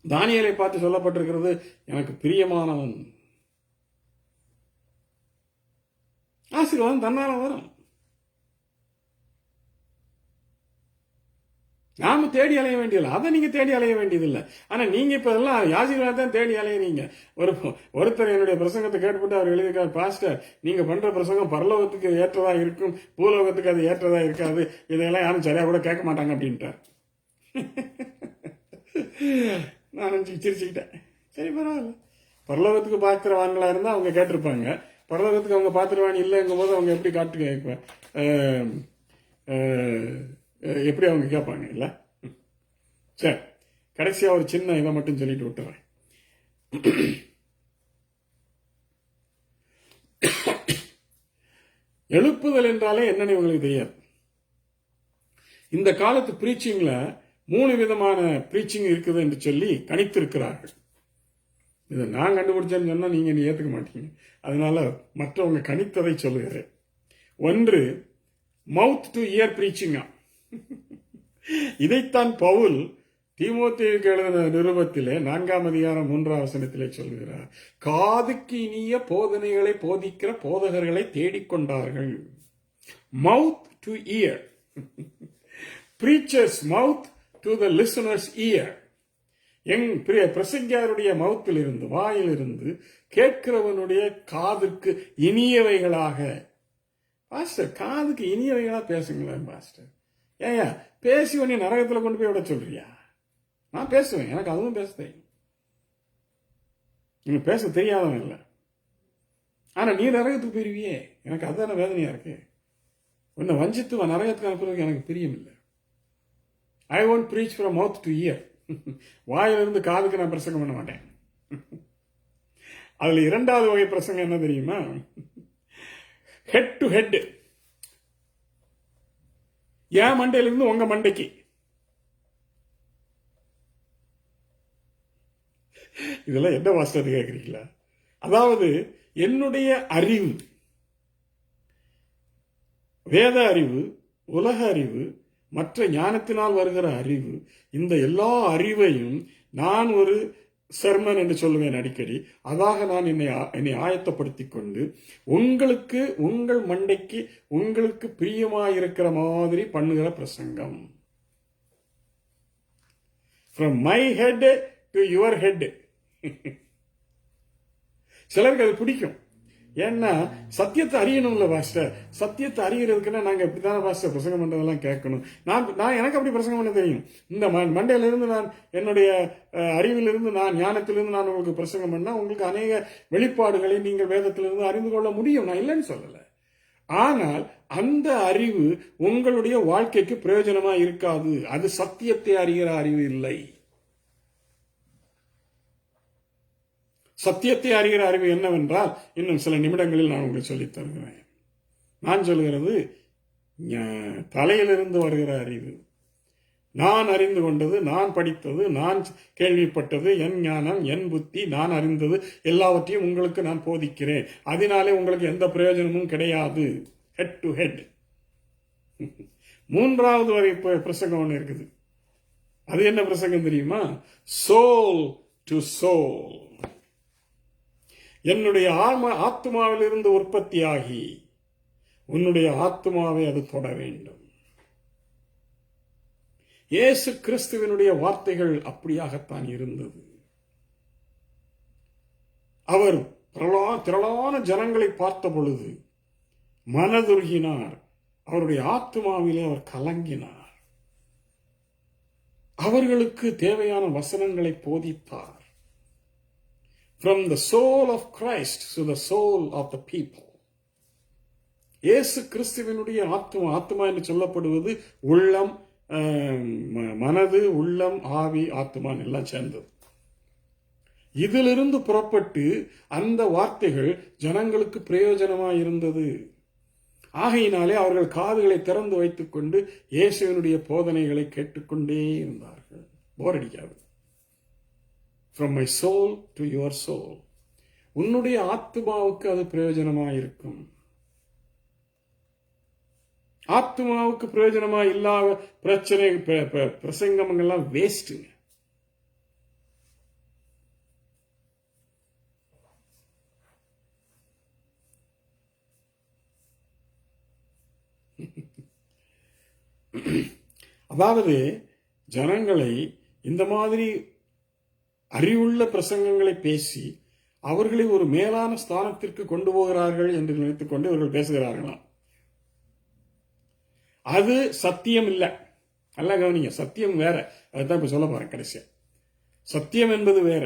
தானியேலை பார்த்து சொல்லப்பட்டிருக்கிறது, எனக்கு பிரியமானவன். ஆசீர்வாதம் தன்னால வரும். நாம தேடி அலைய வேண்டியதில்லை, அதை நீங்க தேடி அலைய வேண்டியதில்லை. ஆனா நீங்க இப்ப எல்லாம் ஆசீர்வாதம் தேடி அலையறீங்க. ஒருத்தர் என்னுடைய பிரசங்கத்தை கேட்டுப்பட்டு அவர் எழுதியிருக்கார், பாஸ்டர் நீங்க பண்ற பிரசங்கம் பரலோகத்துக்கு ஏற்றதா இருக்கும், பூலோகத்துக்கு அது ஏற்றதா இருக்காது, இதெல்லாம் யாரும் சரியா கூட கேட்க மாட்டாங்க அப்படின்ட்டார். நான் சிரிச்சுக்கிட்டேன். சரி, பரவாயில்ல. பரலோகத்துக்கு பார்க்கிறவான்களா இருந்தா அவங்க கேட்டிருப்பாங்க, பரலோகத்துக்கு அவங்க பார்த்துருவாங்க இல்லைங்கும் போது அவங்க எப்படி காட்டு எப்படி அவங்க கேட்பாங்க இல்ல? சரி, கடைசியா ஒரு சின்ன இதை மட்டும் சொல்லிட்டு விட்டுறேன். எழுப்புதல் என்றாலே என்னன்னு உங்களுக்கு தெரியாது. இந்த காலத்து பிரீச்சிங்ல 3 விதமான பிரீச்சிங் இருக்குது என்று சொல்லி கணித்திருக்கிறார்கள். இதை நான் கண்டுபிடிச்சேன்னு சொன்னா நீங்க ஏத்துக்க மாட்டீங்க, அதனால மற்றவங்க கணித்ததை சொல்லுகிறேன். ஒன்று, மவுத் டு இயர் பிரீச்சிங்கா. இதைத்தான் பவுல் தீமோத்தேயுக்கு எழுதின நிருபத்திலே 4ஆம் அதிகாரம் 3ஆம் வசனத்திலே சொல்கிறார். காதுக்கு இனிய போதனைகளை போதிக்கிற போதகர்களை தேடிக்கொண்டார்கள். Mouth to ear, preacher's mouth to the listener's ear. பிரசங்கியாருடைய மவுத்திலிருந்து, வாயிலிருந்து கேட்கிறவனுடைய காதுக்கு இனியவைகளாக. பாஸ்டர், காதுக்கு இனியவைகளா பேசுங்களேன் பாஸ்டர். ஏயா பேசி உடனே நரகத்துல கொண்டு போய் விட சொல்றியா? நான் பேசுவேன், எனக்கு அதுவும் பேச தெரியும். நீங்க பேச தெரியாதவன் இல்லை, ஆனா நீ நரகத்துக்கு போயிருவியே, எனக்கு அதுதான வேதனையா இருக்கு. உன்னை வஞ்சித்து நரகத்துக்கு அனுப்புறதுக்கு எனக்கு பிரியம் இல்லை. ஐ won't preach from mouth to ear. வாயிலிருந்து காதுக்கு நான் பிரசங்கம் பண்ண மாட்டேன். அதுல 2வது வகை பிரசங்கம் என்ன தெரியுமா? Head to head. என் மண்டையிலிருந்து உங்க மண்டைக்கு. இதெல்லாம் என்ன வாஸ்தவத்தை கேட்குறீங்களா? அதாவது என்னுடைய அறிவு, வேத அறிவு, உலக அறிவு, மற்ற ஞானத்தினால் வருகிற அறிவு, இந்த எல்லா அறிவையும் நான் ஒரு சர்மன் என்று சொல்லுவேன் அடிக்கடி. அதாக நான் என்னை ஆயத்தப்படுத்திக் கொண்டு உங்களுக்கு, உங்கள் மண்டைக்கு, உங்களுக்கு பிரியமாயிருக்கிற மாதிரி பண்ணுகிற பிரசங்கம். From my head to your head. சிலருக்கு அது பிடிக்கும். ஏன்னா சத்தியத்தை அறியணும்ல பாஸ்டர். சத்தியத்தை அறியறதுக்குன்னா நாங்க இப்படித்தானே பாஸ்டர் பிரசங்கம் பண்றதெல்லாம் கேட்கணும். நான் எனக்கு அப்படி பிரசங்கம் பண்ண தெரியும். இந்த மண்டையிலிருந்து நான் என்னுடைய அறிவிலிருந்து நான் ஞானத்திலிருந்து நான் உங்களுக்கு பிரசங்கம் பண்ணா உங்களுக்கு அநேக வெளிப்பாடுகளை நீங்கள் வேதத்திலிருந்து அறிந்து கொள்ள முடியும். நான் இல்லைன்னு சொல்லல. ஆனால் அந்த அறிவு உங்களுடைய வாழ்க்கைக்கு பிரயோஜனமா இருக்காது. அது சத்தியத்தை அறிகிற அறிவு இல்லை. சத்தியத்தை அறிகிற அறிவு என்னவென்றால் இன்னும் சில நிமிடங்களில் நான் உங்களுக்கு சொல்லித் தருகிறேன். நான் சொல்கிறது தலையிலிருந்து வருகிற அறிவு. நான் அறிந்து கொண்டது, நான் படித்தது, நான் கேள்விப்பட்டது, என் ஞானம், என் புத்தி, நான் அறிந்தது எல்லாவற்றையும் உங்களுக்கு நான் போதிக்கிறேன். அதனாலே உங்களுக்கு எந்த பிரயோஜனமும் கிடையாது. Head to head. மூன்றாவது வரை பிரசங்கம் ஒன்று இருக்குது. அது என்ன பிரசங்கம் தெரியுமா? Soul to soul. என்னுடைய ஆத்மாவிலிருந்து உற்பத்தியாகி உன்னுடைய ஆத்மாவை அது தொட வேண்டும். இயேசு கிறிஸ்துவினுடைய வார்த்தைகள் அப்படியாகத்தான் இருந்தது. அவர் திரளான ஜனங்களை பார்த்த பொழுது மனதுருகினார். அவருடைய ஆத்மாவிலே அவர் கலங்கினார். அவர்களுக்கு தேவையான வசனங்களை போதித்தார். From the soul of Christ to the soul of the people. இயேசு கிறிஸ்துவினுடைய ஆத்மா என்று சொல்லப்படுவது உள்ளம், மனது, உள்ளம், ஆவி, ஆத்மா எல்லாம் சேர்ந்தது. இதிலிருந்து புறப்பட்டு அந்த வார்த்தைகள் ஜனங்களுக்கு பிரயோஜனமாக இருந்தது. ஆகையினாலே அவர்கள் காதுகளை திறந்து வைத்துக் கொண்டு இயேசுவினுடைய போதனைகளை கேட்டுக்கொண்டே இருந்தார்கள். போர் அடிக்காது. From my soul to your soul. உன்னுடைய ஆத்மாவுக்கு அது பிரயோஜனமாக இருக்கும். ஆத்மாவுக்கு பிரயோஜனமா இல்லாத பிரச்சனை பிரசங்கங்கள்லாம் வேஸ்ட்டுங்க. அதாவது ஜனங்களை இந்த மாதிரி அறிவுள்ள பிரசங்கங்களை பேசி அவர்களை ஒரு மேலான ஸ்தானத்திற்கு கொண்டு போகிறார்கள் என்று நினைத்துக் கொண்டு இவர்கள் பேசுகிறார்களாம். அது சத்தியம் இல்லை. நல்லா கவனிங்க, சத்தியம் வேற. அதுதான் இப்ப சொல்ல போறேன் கடைசியா. சத்தியம் என்பது வேற,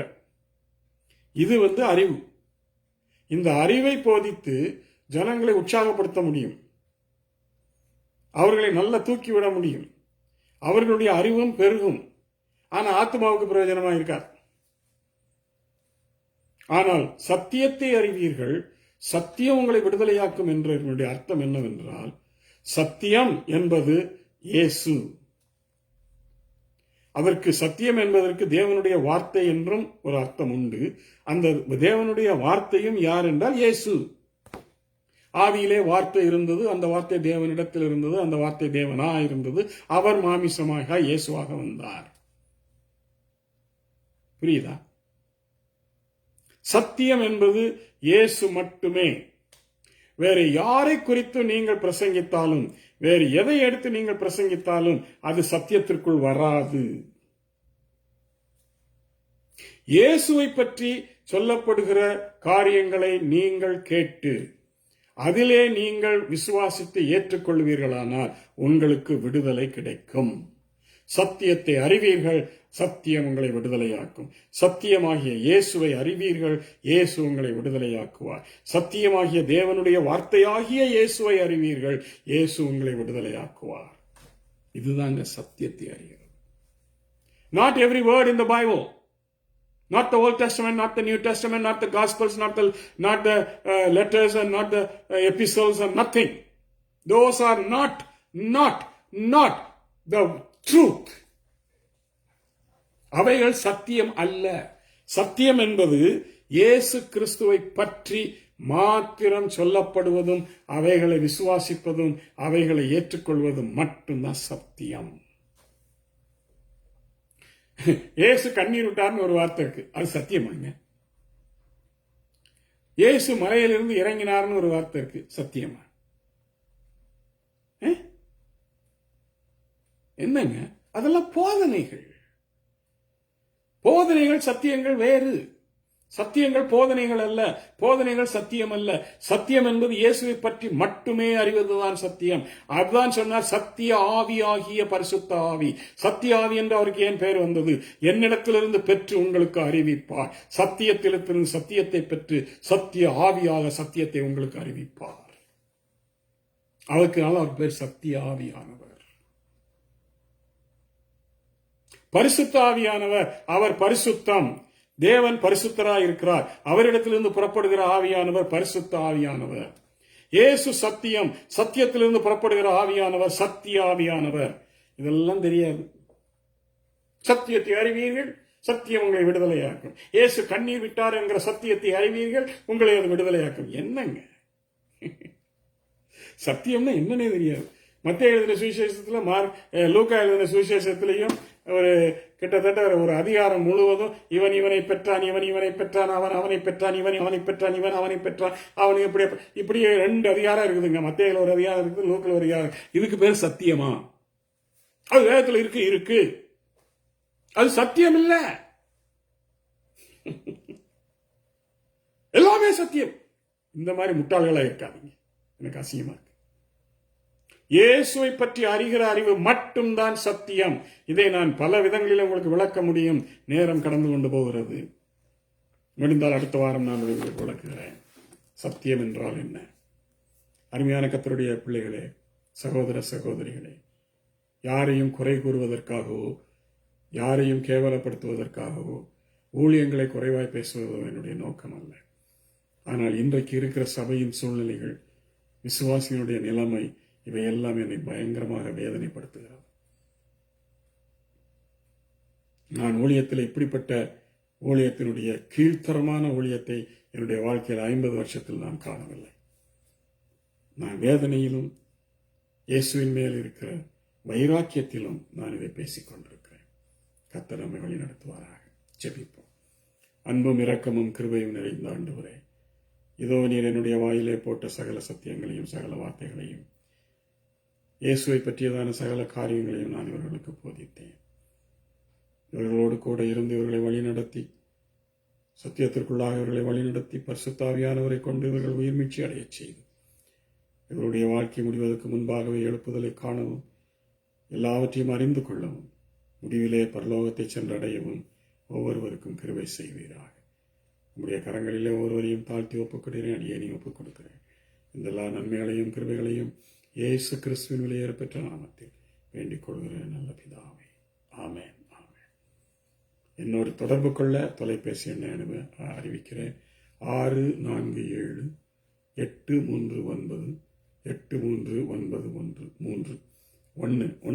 இது அறிவு. இந்த அறிவை போதித்து ஜனங்களை உற்சாகப்படுத்த முடியும், அவர்களை நல்லா தூக்கிவிட முடியும், அவர்களுடைய அறிவும் பெருகும். ஆனா ஆத்மாவுக்கு பிரயோஜனமா இருக்காது. ஆனால் சத்தியத்தை அறிவீர்கள், சத்தியம் உங்களை விடுதலையாக்கும் என்ற அர்த்தம் என்னவென்றால், சத்தியம் என்பது இயேசு. அதற்கு சத்தியம் என்பதற்கு தேவனுடைய வார்த்தை என்றும் ஒரு அர்த்தம் உண்டு. அந்த தேவனுடைய வார்த்தையும் யார் என்றால் இயேசு. ஆதியிலே வார்த்தை இருந்தது, அந்த வார்த்தை தேவனிடத்தில் இருந்தது, அந்த வார்த்தை தேவனா இருந்தது, அவர் மாமிசமாக இயேசுவாக வந்தார். புரியுதா? சத்தியம் என்பது இயேசு மட்டுமே. வேறு யாரை குறித்து நீங்கள் பிரசங்கித்தாலும், வேறு எதை எடுத்து நீங்கள் பிரசங்கித்தாலும் அது சத்தியத்திற்குள் வராது. இயேசுவை பற்றி சொல்லப்படுகிற காரியங்களை நீங்கள் கேட்டு அதிலே நீங்கள் விசுவாசித்து ஏற்றுக்கொள்வீர்களானால் உங்களுக்கு விடுதலை கிடைக்கும். சத்தியத்தை அறிவீர்கள், சத்தியம் உங்களை விடுதலையாக்கும். சத்தியமாகிய இயேசுவை அறிவீர்கள், இயேசு உங்களை விடுதலையாக்குவார். சத்தியமாகிய தேவனுடைய வார்த்தையாகிய இயேசுவை அறிவீர்கள், இயேசு உங்களை விடுதலையாக்குவார். இதுதாங்க சத்தியத்தை அறிகிறது. Not every word in the Bible, not the Old Testament, not the New Testament, not the Gospels, not the letters and not the epistles and nothing. Those are not the truth. அவைகள் சத்தியம் அல்ல. சத்தியம் என்பது இயேசு கிறிஸ்துவை பற்றி மாத்திரம் சொல்லப்படுவதும், அவைகளை விசுவாசிப்பதும், அவைகளை ஏற்றுக்கொள்வதும் மட்டும்தான் சத்தியம். இயேசு கண்ணீர் விட்டார்னு ஒரு வார்த்தை இருக்கு, அது சத்தியமாங்க. இயேசு மலையிலிருந்து இறங்கினார்னு ஒரு வார்த்தை இருக்கு, சத்தியமா? என்னங்க அதெல்லாம் போதனைகள். போதனைகள் சத்தியங்கள் வேறு. சத்தியங்கள் போதனைகள் அல்ல, போதனைகள் சத்தியம் அல்ல. சத்தியம் என்பது இயேசுவை பற்றி மட்டுமே அறிவதுதான் சத்தியம். அதுதான் சொன்னார், சத்திய ஆவி ஆகிய பரிசுத்த ஆவி. சத்திய ஆவி என்று அவருக்கு ஏன் பெயர் வந்தது? என்னிடத்திலிருந்து பெற்று உங்களுக்கு அறிவிப்பார். சத்தியத்திலிருந்து சத்தியத்தை பெற்று சத்திய ஆவியாக சத்தியத்தை உங்களுக்கு அறிவிப்பார். அவருக்குனால அவர் பேர் சத்திய ஆவியானவர். பரிசுத்த ஆவியானவர், அவர் பரிசுத்தம். தேவன் பரிசுத்தராய் இருக்கிறார். அவரிடத்திலிருந்து புறப்படுகிற ஆவியானவர் பரிசுத்த ஆவியானவர். இயேசு சத்தியம், சத்தியத்திலிருந்து புறப்படுகிற ஆவியானவர் சத்திய ஆவியானவர். இதெல்லாம் தெரியாது. சத்தியத்தை அறிவீர்கள், சத்தியம் உங்களை விடுதலையாக்கும். இயேசு கண்ணீர் விட்டார் என்கிற சத்தியத்தை அறிவீர்கள், உங்களை அது விடுதலையாக்கும். என்னங்க சத்தியம்னா என்னன்னே தெரியாது. மத்தேயு எழுதின சுவிசேஷத்துல, லூக்கா எழுதின சுவிசேஷத்திலையும் ஒரு கிட்டத்தட்ட ஒரு அதிகாரம் முழுவதும் இவன் இவனை பெற்றான், இவன் இவனை பெற்றான், அவன் அவனை பெற்றான், இவன் அவனை பெற்றான், இவன் அவனை பெற்றான், அவன் இப்படியே 2 அதிகாரம் இருக்குதுங்க. மத்தேயுல ஒரு அதிகாரம் இருக்குது, லூக்கால ஒரு அதிகாரம். இதுக்கு பேர் சத்தியமா? அது வேதத்துல இருக்கு. அது சத்தியம் இல்ல. எல்லாமே சத்தியம். இந்த மாதிரி முட்டாள்களா இருக்காதீங்க. எனக்கு அசிங்கமா இருக்கு. இயேசுவை பற்றி அறிகிற அறிவு மட்டும்தான் சத்தியம். இதை நான் பல விதங்களில் உங்களுக்கு விளக்க முடியும். நேரம் கடந்து கொண்டு போகிறது. முடிந்தால் அடுத்த வாரம் நான் உங்களுக்கு விளக்குகிறேன். சத்தியம் என்றால் என்ன? அருமையான கர்த்தருடைய பிள்ளைகளே, சகோதர சகோதரிகளே, யாரையும் குறை கூறுவதற்காகவோ, யாரையும் கேவலப்படுத்துவதற்காகவோ, ஊழியங்களை குறைவாய் பேசுவதோ என்னுடைய நோக்கம் அல்ல. ஆனால் இன்றைக்கு இருக்கிற சபையின் சூழ்நிலைகள், விசுவாசிகளுடைய நிலைமை, இவையெல்லாம் என்னை பயங்கரமாக வேதனைப்படுத்துகிறது. நான் ஊழியத்தில் இப்படிப்பட்ட ஊழியத்தினுடைய கீழ்த்தரமான ஊழியத்தை என்னுடைய வாழ்க்கையில் 50 வருஷத்தில் நான் காணவில்லை. நான் வேதனையிலும் இயேசுவின் மேல் இருக்கிற வைராக்கியத்திலும் நான் இதை பேசிக் கொண்டிருக்கிறேன். கர்த்தர் நம்மை வழி நடத்துவாராக. ஜெபிப்போம். அன்பும் இரக்கமும் கிருபையும் நிறைந்த ஆண்டவரே, இதோ நீர் என்னுடைய வாயிலே போட்ட சகல சத்தியங்களையும் சகல வார்த்தைகளையும், இயேசுவை பற்றியதான சகல காரியங்களையும் நான் இவர்களுக்கு போதித்தேன். இவர்களோடு கூட இருந்து இவர்களை வழிநடத்தி, சத்தியத்திற்குள்ளாக இவர்களை வழிநடத்தி, பரிசுத்த ஆவியானவரை கொண்டு இவர்கள் உயிர்மீட்சி அடையச் செய்து, இவருடைய வாழ்க்கை முடிவதற்கு முன்பாகவே எழுப்புதலை காணவும், எல்லாவற்றையும் அறிந்து கொள்ளவும், முடிவிலே பரலோகத்தை சென்றடையவும் ஒவ்வொருவருக்கும் கிருபை செய்வீராக. உங்களுடைய கரங்களிலே ஒவ்வொருவரையும் தாழ்த்தி ஒப்புக்கொடுக்கிறேன். அடியேனையும் ஒப்புக் கொடுக்கிறேன். இந்த எல்லா நன்மைகளையும் கிருபைகளையும் இயேசு கிறிஸ்துவின் விலையேறப்பெற்ற நாமத்தில் வேண்டிக் கொள்கிறேன் நல்ல பிதாவே. ஆமென். ஆமென். என்னோடு தொடர்பு கொள்ள தொலைபேசி எண்ணை அறிவிக்கிறேன். 64083983913 ஒன்று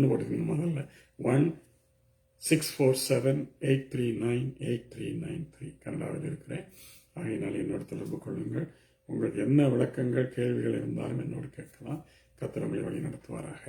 போட்டுக்கணும். முதல்ல 1647839839 கனடாவில் இருக்கிறேன். ஆகையினால் என்னோடு தொடர்பு கொள்ளுங்கள். உங்களுக்கு என்ன விளக்கங்கள் கேள்விகள் இருந்தாலும் என்னோடு கேட்கலாம். கர்த்தர் உங்களை வழி நடத்துவாராக.